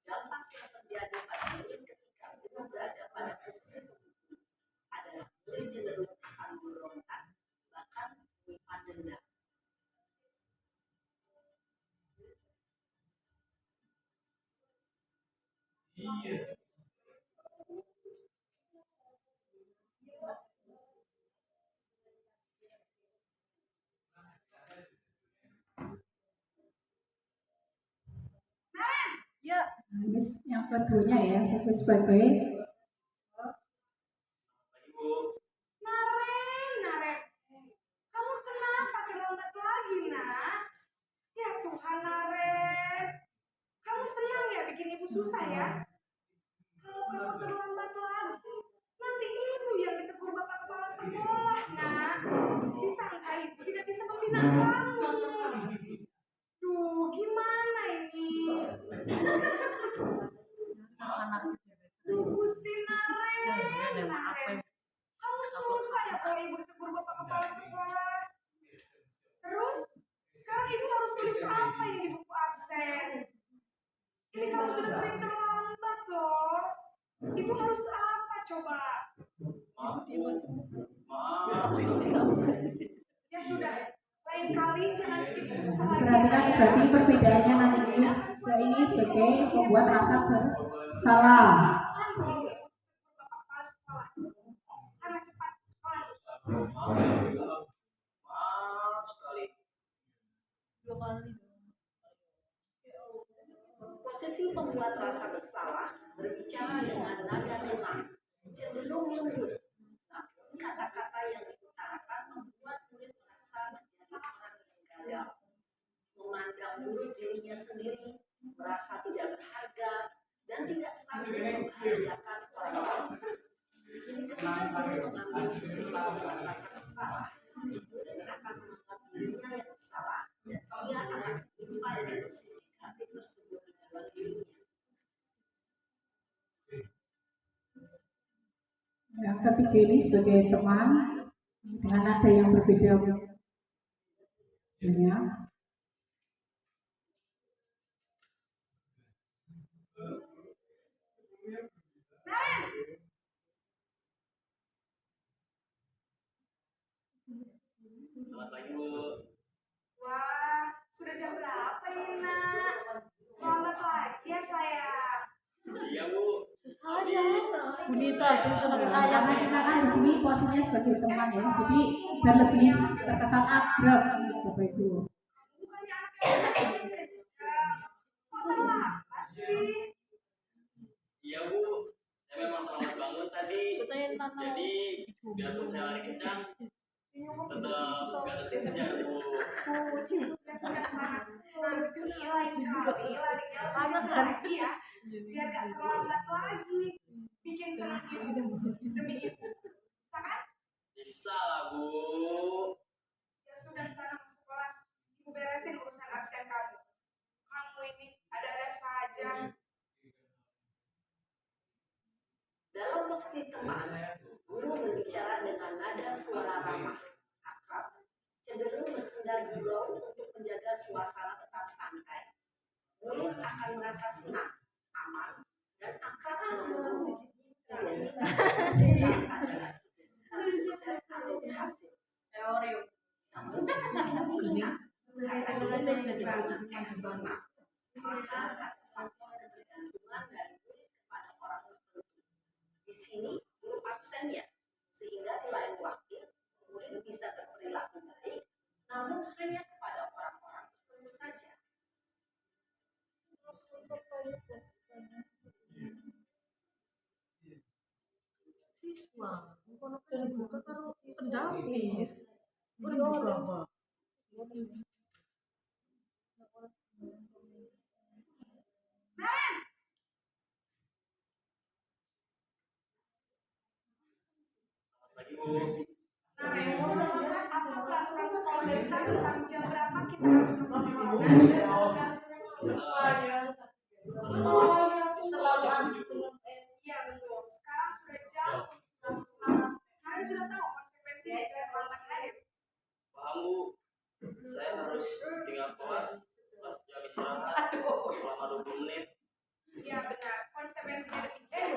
dampak yang terjadi pada murid ketika guru berada pada posisi penghukum adalah murid cenderung akan berontak, bahkan menyimpan dendam. Ya, Nah, ini yang keduanya ya, itu sebagai Naren. Kamu kenapa terlambat lagi, nak? Ya Tuhan, Naren. Kamu senang ya bikin ibu susah ya? Kalau kamu terlambat lagi, nanti ibu yang ditegur bapak kepala sekolah, nak. Disangka ibu tidak bisa membina kamu. Duh, gimana ini? Duh, Gusti Naren. Kamu suka ya kalau ibu ditegur bapak kepala sekolah? Terus, sekarang ibu harus tulis apa ini di buku absen? Ini kamu sudah sering terlambat loh. Ibu harus apa coba? Ya sudah, lain kali jangan bikin ibu susah lagi. perhatikan berarti perbedaannya nanti ini sebagai membuat rasa bersalah. Kan kalau ibu ditegur bapak kepala sekolah, sana cepat kelas. Posisi membuat rasa bersalah berbicara dengan nada lemah, cenderung lembut. Namun kata-kata yang diutarakan membuat murid merasa menjadi orang yang gagal, memandang buruk dirinya sendiri, merasa tidak berharga, dan tidak sanggup membahagiakan orang lain. Ketika guru mengambil posisi membuat rasa bersalah, murid akan menganggap dirinya yang bersalah, dan ia akan menyimpan emosi negatif tersebut di dalam dirinya. Yang ketiga ini sebagai teman dengan nada yang berbeda. Ya. Selamat pagi, Bu. Wah, sudah jam berapa ini, Nak? Selamat pagi ya, sayang. Iya, Bu. Bunita, saya kita kan di sini posisinya sebagai teman ya, jadi biar lebih terkesan akrab Bapak Ibu. Bukannya anak yang kejam. Kok terlambat sih? Iya, Bu. Saya memang terlambat bangun tadi. Jadi, biarpun saya lari kencang, tetap gak kejar, Bu. Sudah sangat nilai sekali larinya banyak lagi ya, biar gak terlambat lagi. Bikin senang ibu demi ibu. Bisa kan? Bisa lah, Bu. Ya sudah, sana masuk kelas. Ibu beresin urusan absen kamu. Kamu ini ada-ada saja. Dalam posisi teman, guru berbicara dengan nada suara ramah, akrab, cenderung bersenda gurau untuk menjaga suasana tetap santai. Murid akan merasa senang, aman, dan akan menunggu identitas adalah sukses atau berhasil. Teori. Namun, ingat, kata itu sebagai eksternal, maka ada faktor ketergantungan dari murid kepada orang tertentu. Di sini, guru absennya, sehingga di lain waktu, murid bisa berperilaku baik, namun hanya kepada orang-orang tertentu saja. Siswa, kono kan dibuka karo pendamping. Ora dibuka apa? Selamat pagi, Bu. Apa peraturan sekolah dari tadi tentang jam berapa kita harus masuk sekolah? Iya betul. Sekarang sudah jam 6. Kalian sudah tahu konsekuensinya jika terlambat hadir. Paham, Bu. Saya harus tinggal kelas pas jam istirahat selama 20 menit. Iya benar. Konsekuensinya demikian.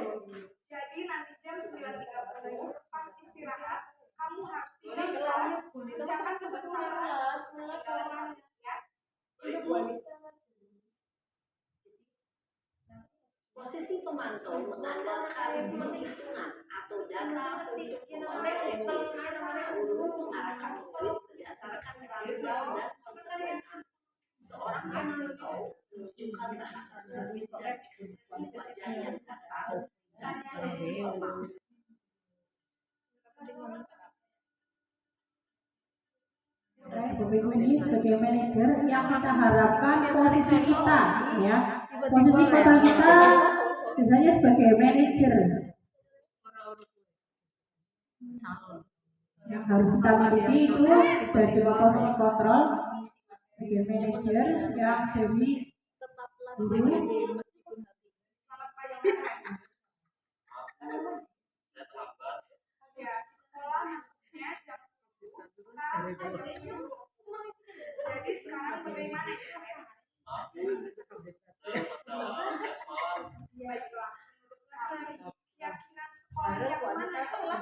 Jadi nanti jam 9.30 pas istirahat kamu harus tinggal di kelas. Jangan kebetulan. Ya. Baik, Bu. Posisi pemantau mengandalkan penghitungan atau data untuk mengontrol guru mengarahkan murid berdasarkan rangkaian dan konsekuensi. Seorang pemantau menunjukkan bahasa tubuh dan ekspresi wajah yang datar dan cara formal. Bapak Ibu ini sebagai manajer yang kita harapkan posisi kita ya, posisi kontrol kita biasanya sebagai manajer yang harus kita miliki itu dari dua posisi kontrol sebagai manajer yang dari guru. Selamat pagi. Saya terlambat. Ya, sekolah masuknya jam 7. Sekarang sudah jam 10. Jadi sekarang bagaimana ya? Maaf, Bu. Saya pas dalam kelas malam. Baiklah. Keyakinan sekolah yang mana sekolah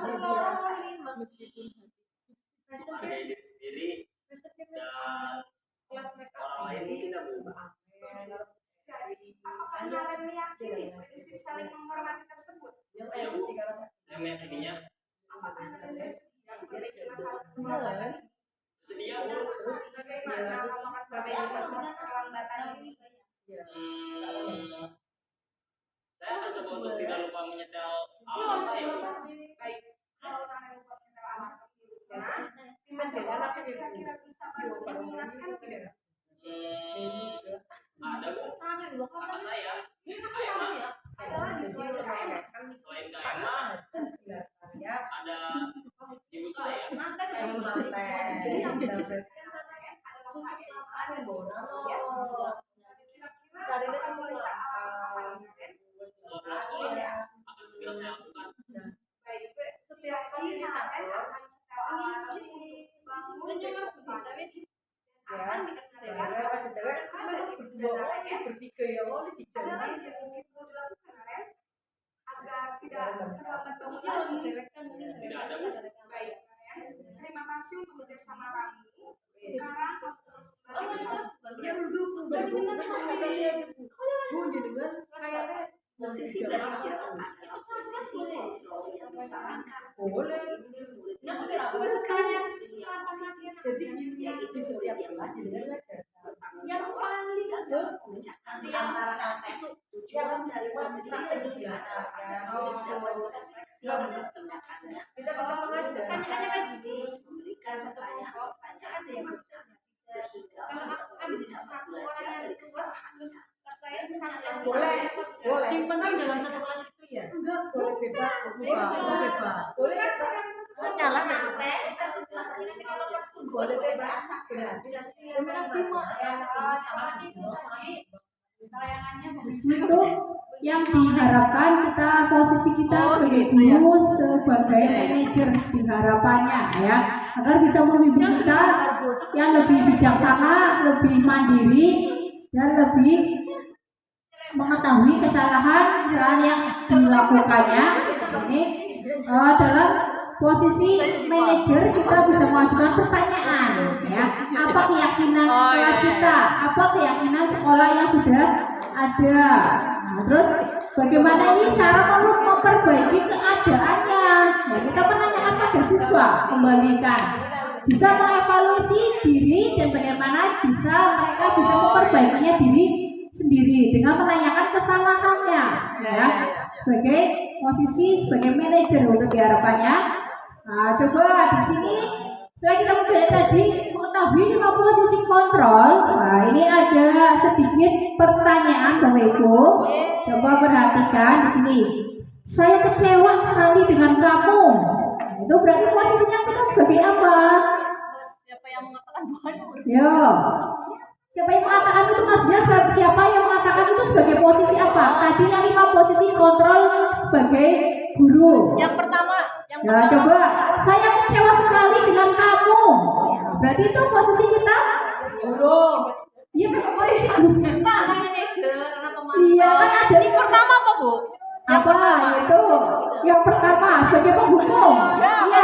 Ada ide sendiri dan orang lain mungkin tidak, Bu. Jadi, apakah kalian meyakini prinsip saling menghormati tersebut? Iya, Bu. Saya meyakininya. Apakah kalian bersedia memiliki masalah keterlambatan? Bersedia, Bu. Bagaimana kamu akan memperbaiki masalah keterlambatan ini? Saya akan coba untuk tidak lupa menyetel alarm saya, Bu. Baik, kalau kalian lupa menyetel alarm di rumah, ada orang yang kira-kira bisa bantu mengingatkan tidak? Ada bu, kakak saya. KMA. Ada lagi selain KM. Selain KMA, ada ibu saya. Jadi yang berarti adalah KM adalah kira-kira pemeriksaan kapan kemarin? Setelah sekolah akan segera saya lakukan. Baik, setiap KM akan mengisi bangun besok pagi akan dikerjakan bertiga ya lo di ada lagi yang mungkin perlu dilakukan Ren agar tidak terlambat bangun lagi. Tidak ada bu. Baik Ren, terima kasih untuk kerjasama kami. Sekarang kembali Posisi dari jalan itu posisi kontrol yang disarankan. jadi Yaitu di setiap yang pelajaran yang paling antara itu tujuan dari posisi ini adalah dapat refleksi atas tindakannya. kita tetap mengajar Terus memberikan pertanyaan-pertanyaan yang benar sehingga tidak belajar dari kesalahannya. boleh simpenan dalam satu kelas itu ya enggak boleh bebas boleh Nyala ya boleh bebas berarti Itu yang diharapkan kita posisi kita sebagai guru, sebagai manajer diharapannya ya, agar bisa membimbing kita yang lebih bijaksana, lebih mandiri, dan lebih mengetahui kesalahan yang dilakukannya. Ini dalam posisi manajer kita bisa mengajukan pertanyaan ya, apa keyakinan kelas kita, apa keyakinan sekolah yang sudah ada. Nah, terus bagaimana ini cara memperbaiki keadaannya. Nah, kita menanyakan pada siswa, kembalikan bisa mengevaluasi diri dan bagaimana mereka bisa memperbaikinya diri sendiri dengan menanyakan kesalahannya ya, sebagai posisi sebagai manajer untuk diharapkannya. Nah, coba di sini setelah kita melihat tadi mengetahui 5 posisi kontrol. Nah, ini ada sedikit pertanyaan Bapak Ibu. Coba perhatikan di sini. Saya kecewa sekali dengan kamu. Nah, itu berarti posisinya kita sebagai apa? Siapa yang mengatakan bukan? Yo. Siapa yang mengatakan itu maksudnya siapa yang mengatakan itu sebagai posisi apa? Tadi yang 5 posisi kontrol sebagai guru. Yang pertama, Ya coba, saya kecewa sekali dengan kamu. Ya, berarti itu posisi kita guru. Iya kan posisi guru. Iya kan ada. yang pertama apa bu? Apa itu? Yang pertama sebagai penghukum. Iya.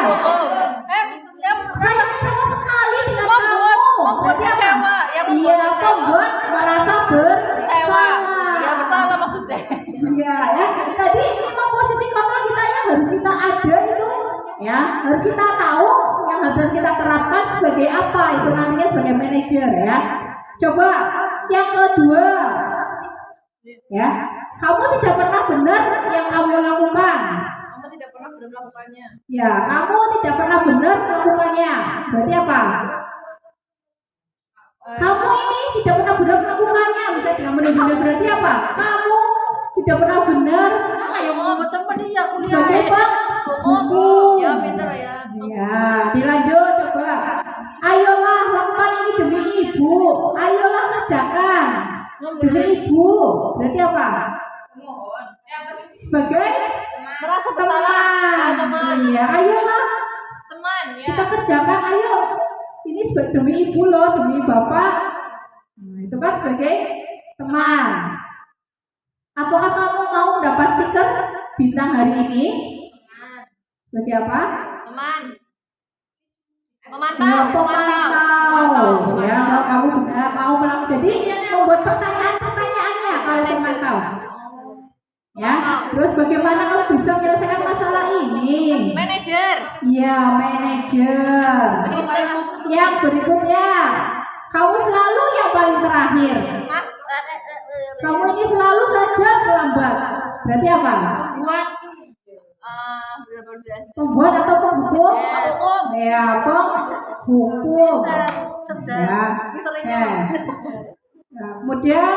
Saya kecewa sekali dengan kamu. Membuat kecewa. Iya, membuat merasa bersalah. Ya bersalah maksudnya. Iya ya. Tadi 5 posisi kontrol kita yang harus kita ada itu ya, harus kita tahu yang harus kita terapkan sebagai apa itu nantinya sebagai manajer ya. Coba yang kedua ya, kamu tidak pernah benar yang kamu lakukan. Kamu tidak pernah benar melakukannya. Ya, kamu tidak pernah benar melakukannya. Berarti apa? Kamu ini tidak pernah benar melakukannya. Bisa dengan menunjukkan berarti apa? Kamu tidak pernah benar. ayo mau temen ya Sebagai penghukum. Ya pintar ya. Ya, dilanjut coba. Ayolah lakukan ini demi ibu. Ayolah kerjakan demi ibu. Berarti apa? Mohon. Sebagai Merasa bersalah. teman. Iya, ayolah Teman ya. kita kerjakan. Ayo. Ini sebagai demi ibu loh, demi bapak. Nah, itu kan sebagai teman. Apakah kamu mau dapat stiker bintang hari ini? Sebagai apa? Teman. Ya, Memantau. pemantau. Ya, kalau kamu benar mau melakukan. Jadi membuat pertanyaannya kalau pemantau. Ya, terus bagaimana kamu bisa menyelesaikan masalah ini? Manajer. Iya, manajer. Yang berikutnya, kamu selalu yang paling terakhir. Kamu ini selalu saja terlambat. Berarti apa? Pembuat atau penghukum? Ya, penghukum. Ya. Nah, kemudian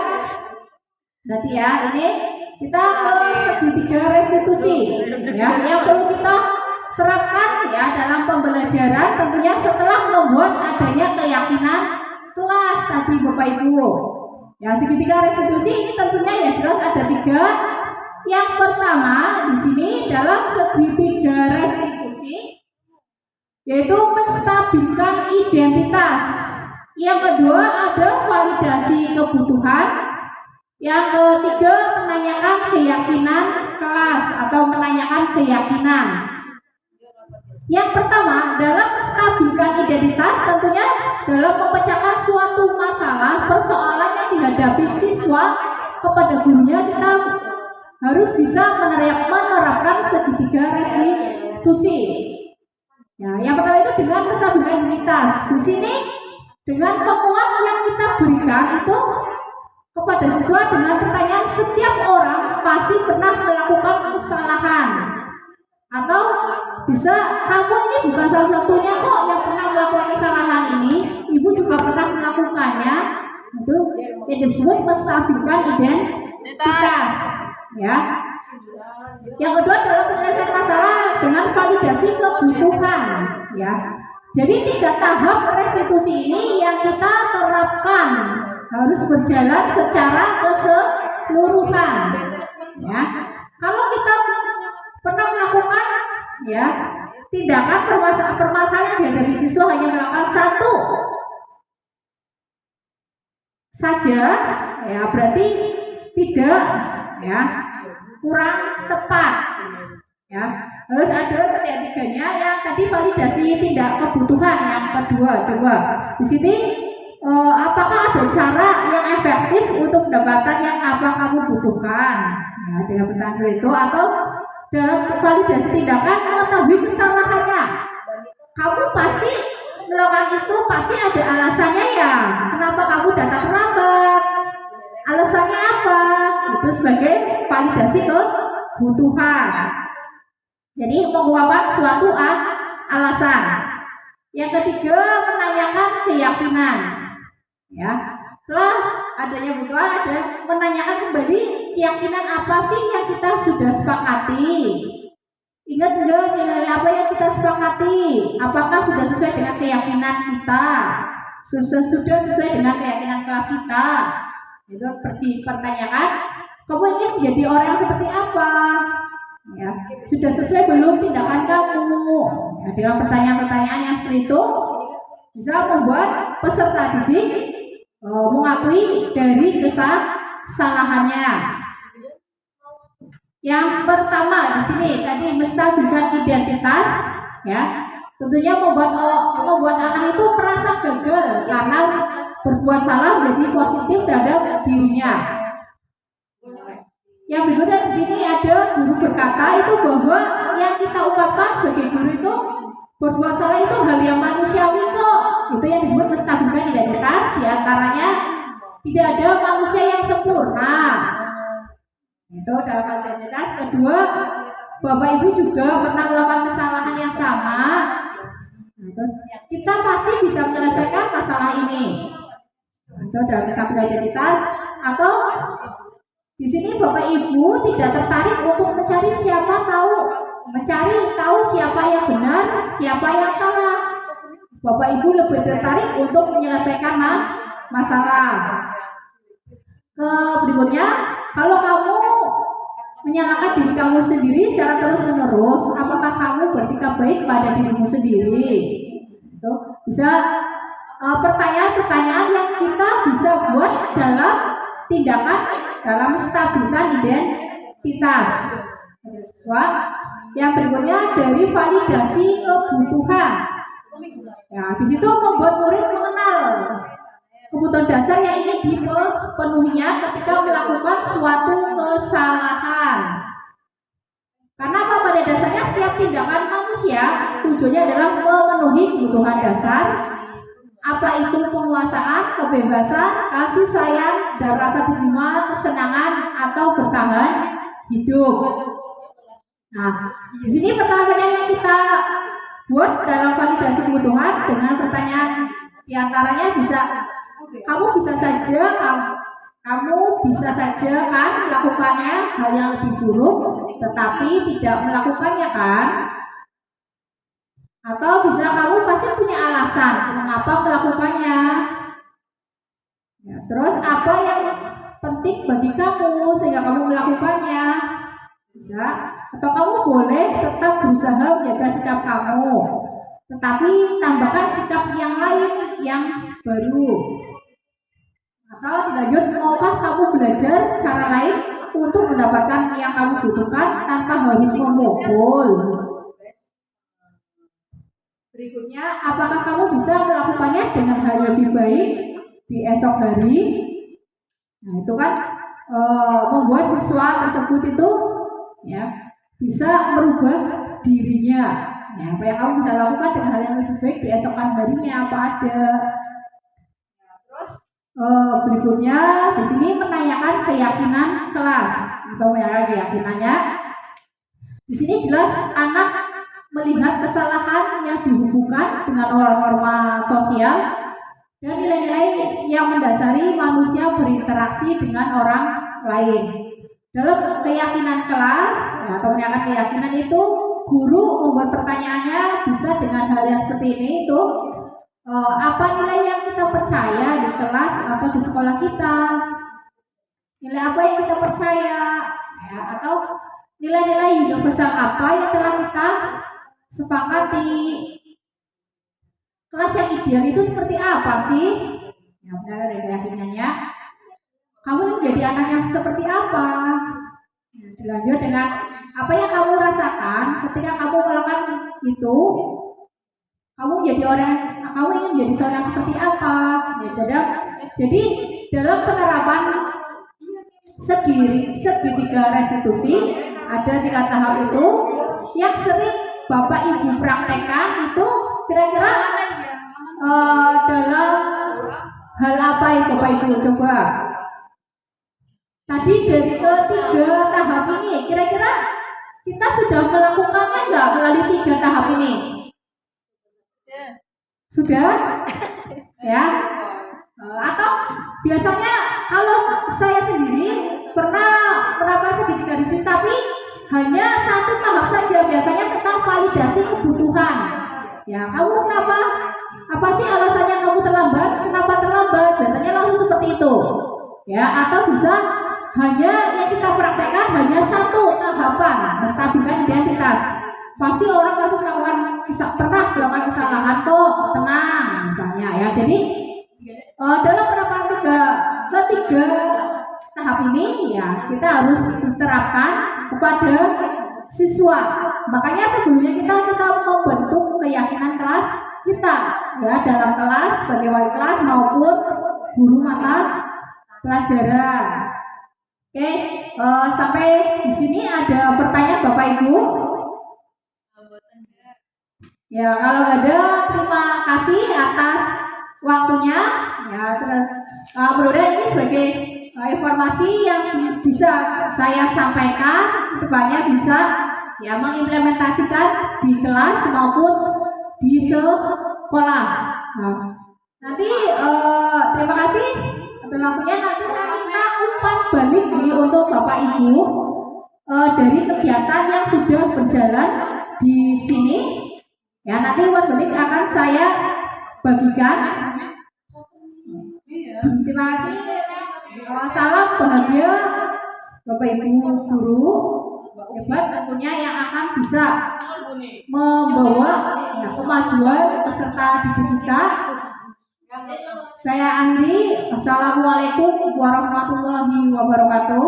nanti ya ini kita ke segitiga restitusi ya, yang perlu kita terapkan ya dalam pembelajaran tentunya setelah membuat adanya keyakinan kelas tadi Bapak Ibu. Ya, segitiga restitusi ini tentunya ya jelas ada 3. Yang pertama di sini dalam segitiga restitusi yaitu menstabilkan identitas. Yang kedua ada validasi kebutuhan. Yang ketiga menanyakan keyakinan kelas atau menanyakan keyakinan. Yang pertama dalam menstabilkan identitas tentunya dalam memecahkan suatu masalah persoalan yang dihadapi siswa kepada gurunya kita harus bisa menerapkan segitiga restitusi. Ya, yang pertama itu dengan menstabilkan identitas. Di sini dengan penguat yang kita berikan itu kepada siswa dengan pertanyaan setiap orang pasti pernah melakukan kesalahan. Atau bisa kamu ini bukan salah satunya kok yang pernah melakukan kesalahan ini, ibu juga pernah melakukannya. Itu yang disebut menstabilkan identitas. Ya. Yang kedua dalam penyelesaian masalah dengan validasi kebutuhan. Ya. Jadi 3 tahap restitusi ini yang kita terapkan harus berjalan secara keseluruhan. Ya. Kalau kita pernah melakukan ya tindakan permasalahan yang dihadapi siswa hanya melakukan 1 saja, ya berarti tidak ya kurang tepat. Ya, harus ada ketiganya yang tadi validasi tindak kebutuhan. Yang kedua, coba di sini apakah ada cara yang efektif untuk mendapatkan yang apa kamu butuhkan? Ya, dengan pertanyaan itu atau dalam validasi tindakan mengetahui kesalahannya. Kamu pasti melakukan itu pasti ada alasannya ya. Kenapa kamu datang terlambat? Alasannya apa? Itu sebagai validasi kebutuhan. Jadi mengungkapkan suatu alasan. Yang ketiga menanyakan keyakinan. Ya, setelah adanya kebutuhan ada menanyakan kembali keyakinan apa sih yang kita sudah sepakati. Ingat enggak nilai apa yang kita sepakati? Apakah sudah sesuai dengan keyakinan kita? Sudah sesuai dengan keyakinan kelas kita? Itu dipertanyakan. Kamu ingin menjadi orang yang seperti apa? Ya, sudah sesuai belum tindakan kamu? Ya, dengan pertanyaan-pertanyaan yang seperti itu bisa membuat peserta didik mengakui dari kesalahannya. Yang pertama di sini tadi menstabilkan identitas, ya tentunya membuat anak itu merasa gagal karena berbuat salah menjadi positif terhadap dirinya. Yang berikutnya di sini ada guru berkata itu bahwa yang kita ungkapkan sebagai guru itu berbuat salah itu hal yang manusiawi kok. Itu yang disebut menstabilkan identitas. Di antaranya tidak ada manusia yang sempurna. Itu dalam identitas. Kedua, Bapak Ibu juga pernah melakukan kesalahan yang sama. Kita pasti bisa menyelesaikan masalah ini. Itu dalam menstabilkan identitas. Atau di sini Bapak Ibu tidak tertarik untuk mencari tahu siapa yang benar, siapa yang salah. Bapak Ibu lebih tertarik untuk menyelesaikan masalah. Berikutnya, kalau kamu menyalahkan diri kamu sendiri secara terus-menerus, apakah kamu bersikap baik pada dirimu sendiri? Itu bisa pertanyaan-pertanyaan yang kita bisa buat dalam tindakan dalam stabilkan identitas. Yang berikutnya dari validasi kebutuhan. Ya, di situ membuat murid mengenal kebutuhan dasar yang ingin dipenuhinya ketika melakukan suatu kesalahan. Karena apa? Pada dasarnya setiap tindakan manusia tujuannya adalah memenuhi kebutuhan dasar. Apa itu penguasaan, kebebasan, kasih sayang, dan rasa terima, kesenangan, atau bertahan hidup. Nah, di sini pertanyaan yang kita buat dalam validasi kebutuhan dengan pertanyaan diantaranya bisa kamu bisa saja kan melakukannya hal yang lebih buruk, tetapi tidak melakukannya kan? Atau bisa kamu pasti punya alasan mengapa melakukannya. Ya, terus apa yang penting bagi kamu sehingga kamu melakukannya? Bisa. Atau kamu boleh tetap berusaha menjaga sikap kamu, tetapi tambahkan sikap yang lain yang baru. Atau dilanjut, maukah kamu belajar cara lain untuk mendapatkan yang kamu butuhkan tanpa harus memukul? Berikutnya, apakah kamu bisa melakukannya dengan hal yang lebih baik di esok hari? Nah, itu kan membuat siswa tersebut itu ya bisa merubah dirinya. Ya, apa yang kamu bisa lakukan dengan hal yang lebih baik di esokan harinya apa ada. Terus berikutnya di sini menanyakan keyakinan kelas atau menanyakan keyakinannya. Di sini jelas anak melihat kesalahan yang dihubungkan dengan norma sosial dan nilai-nilai yang mendasari manusia berinteraksi dengan orang lain. Dalam keyakinan kelas atau menanyakan keyakinan itu, guru membuat pertanyaannya bisa dengan hal yang seperti ini itu. Apa nilai yang kita percaya di kelas atau di sekolah kita? Nilai apa yang kita percaya? Ya, atau nilai-nilai universal apa yang telah kita sepakati? Kelas yang ideal itu seperti apa sih? Ya, benar dari keyakinannya. Kamu menjadi anak yang seperti apa? Ya, dilanjut dengan apa yang kamu rasakan ketika kamu melakukan itu. Kamu ingin menjadi seorang seperti apa? Ya, jadi dalam penerapan segitiga restitusi ada 3 tahap itu yang sering Bapak Ibu praktekkan itu kira-kira dalam hal apa ya Bapak Ibu? Coba. Tadi dari ke-3 tahap ini kira-kira kita sudah melakukannya nggak melalui 3 tahap ini? Sudah? Ya? Atau biasanya kalau saya sendiri pernah menerapkan segitiga restitusi tapi hanya 1 tahap saja, biasanya tentang validasi kebutuhan. Ya, kamu kenapa? Apa sih alasannya kamu terlambat? Kenapa terlambat? Biasanya langsung seperti itu. Ya, atau bisa hanya yang kita praktekkan hanya 1 tahapan, menstabilkan identitas. Pasti orang pasti pernah melakukan kesalahan kok, tenang misalnya ya. Jadi dalam penerapan 3 tahap ini ya kita harus diterapkan kepada siswa. Makanya sebelumnya kita membentuk keyakinan kelas kita ya dalam kelas sebagai wali kelas maupun guru mata pelajaran. Oke, sampai di sini ada pertanyaan Bapak Ibu? Ya, kalau ada terima kasih atas waktunya. Ya, mudah-mudahan ini sebagai informasi yang bisa saya sampaikan, kedepannya bisa ya mengimplementasikan di kelas maupun di sekolah. Nah, nanti terima kasih atas waktunya. Nanti saya minta umpan balik nih untuk Bapak Ibu dari kegiatan yang sudah berjalan di sini. Ya, nanti umpan balik akan saya bagikan. Terima kasih. Salam bahagia Bapak Ibu guru hebat tentunya yang akan bisa membawa ya, kemajuan peserta didik kita. Saya akhiri. Assalamualaikum warahmatullahi wabarakatuh.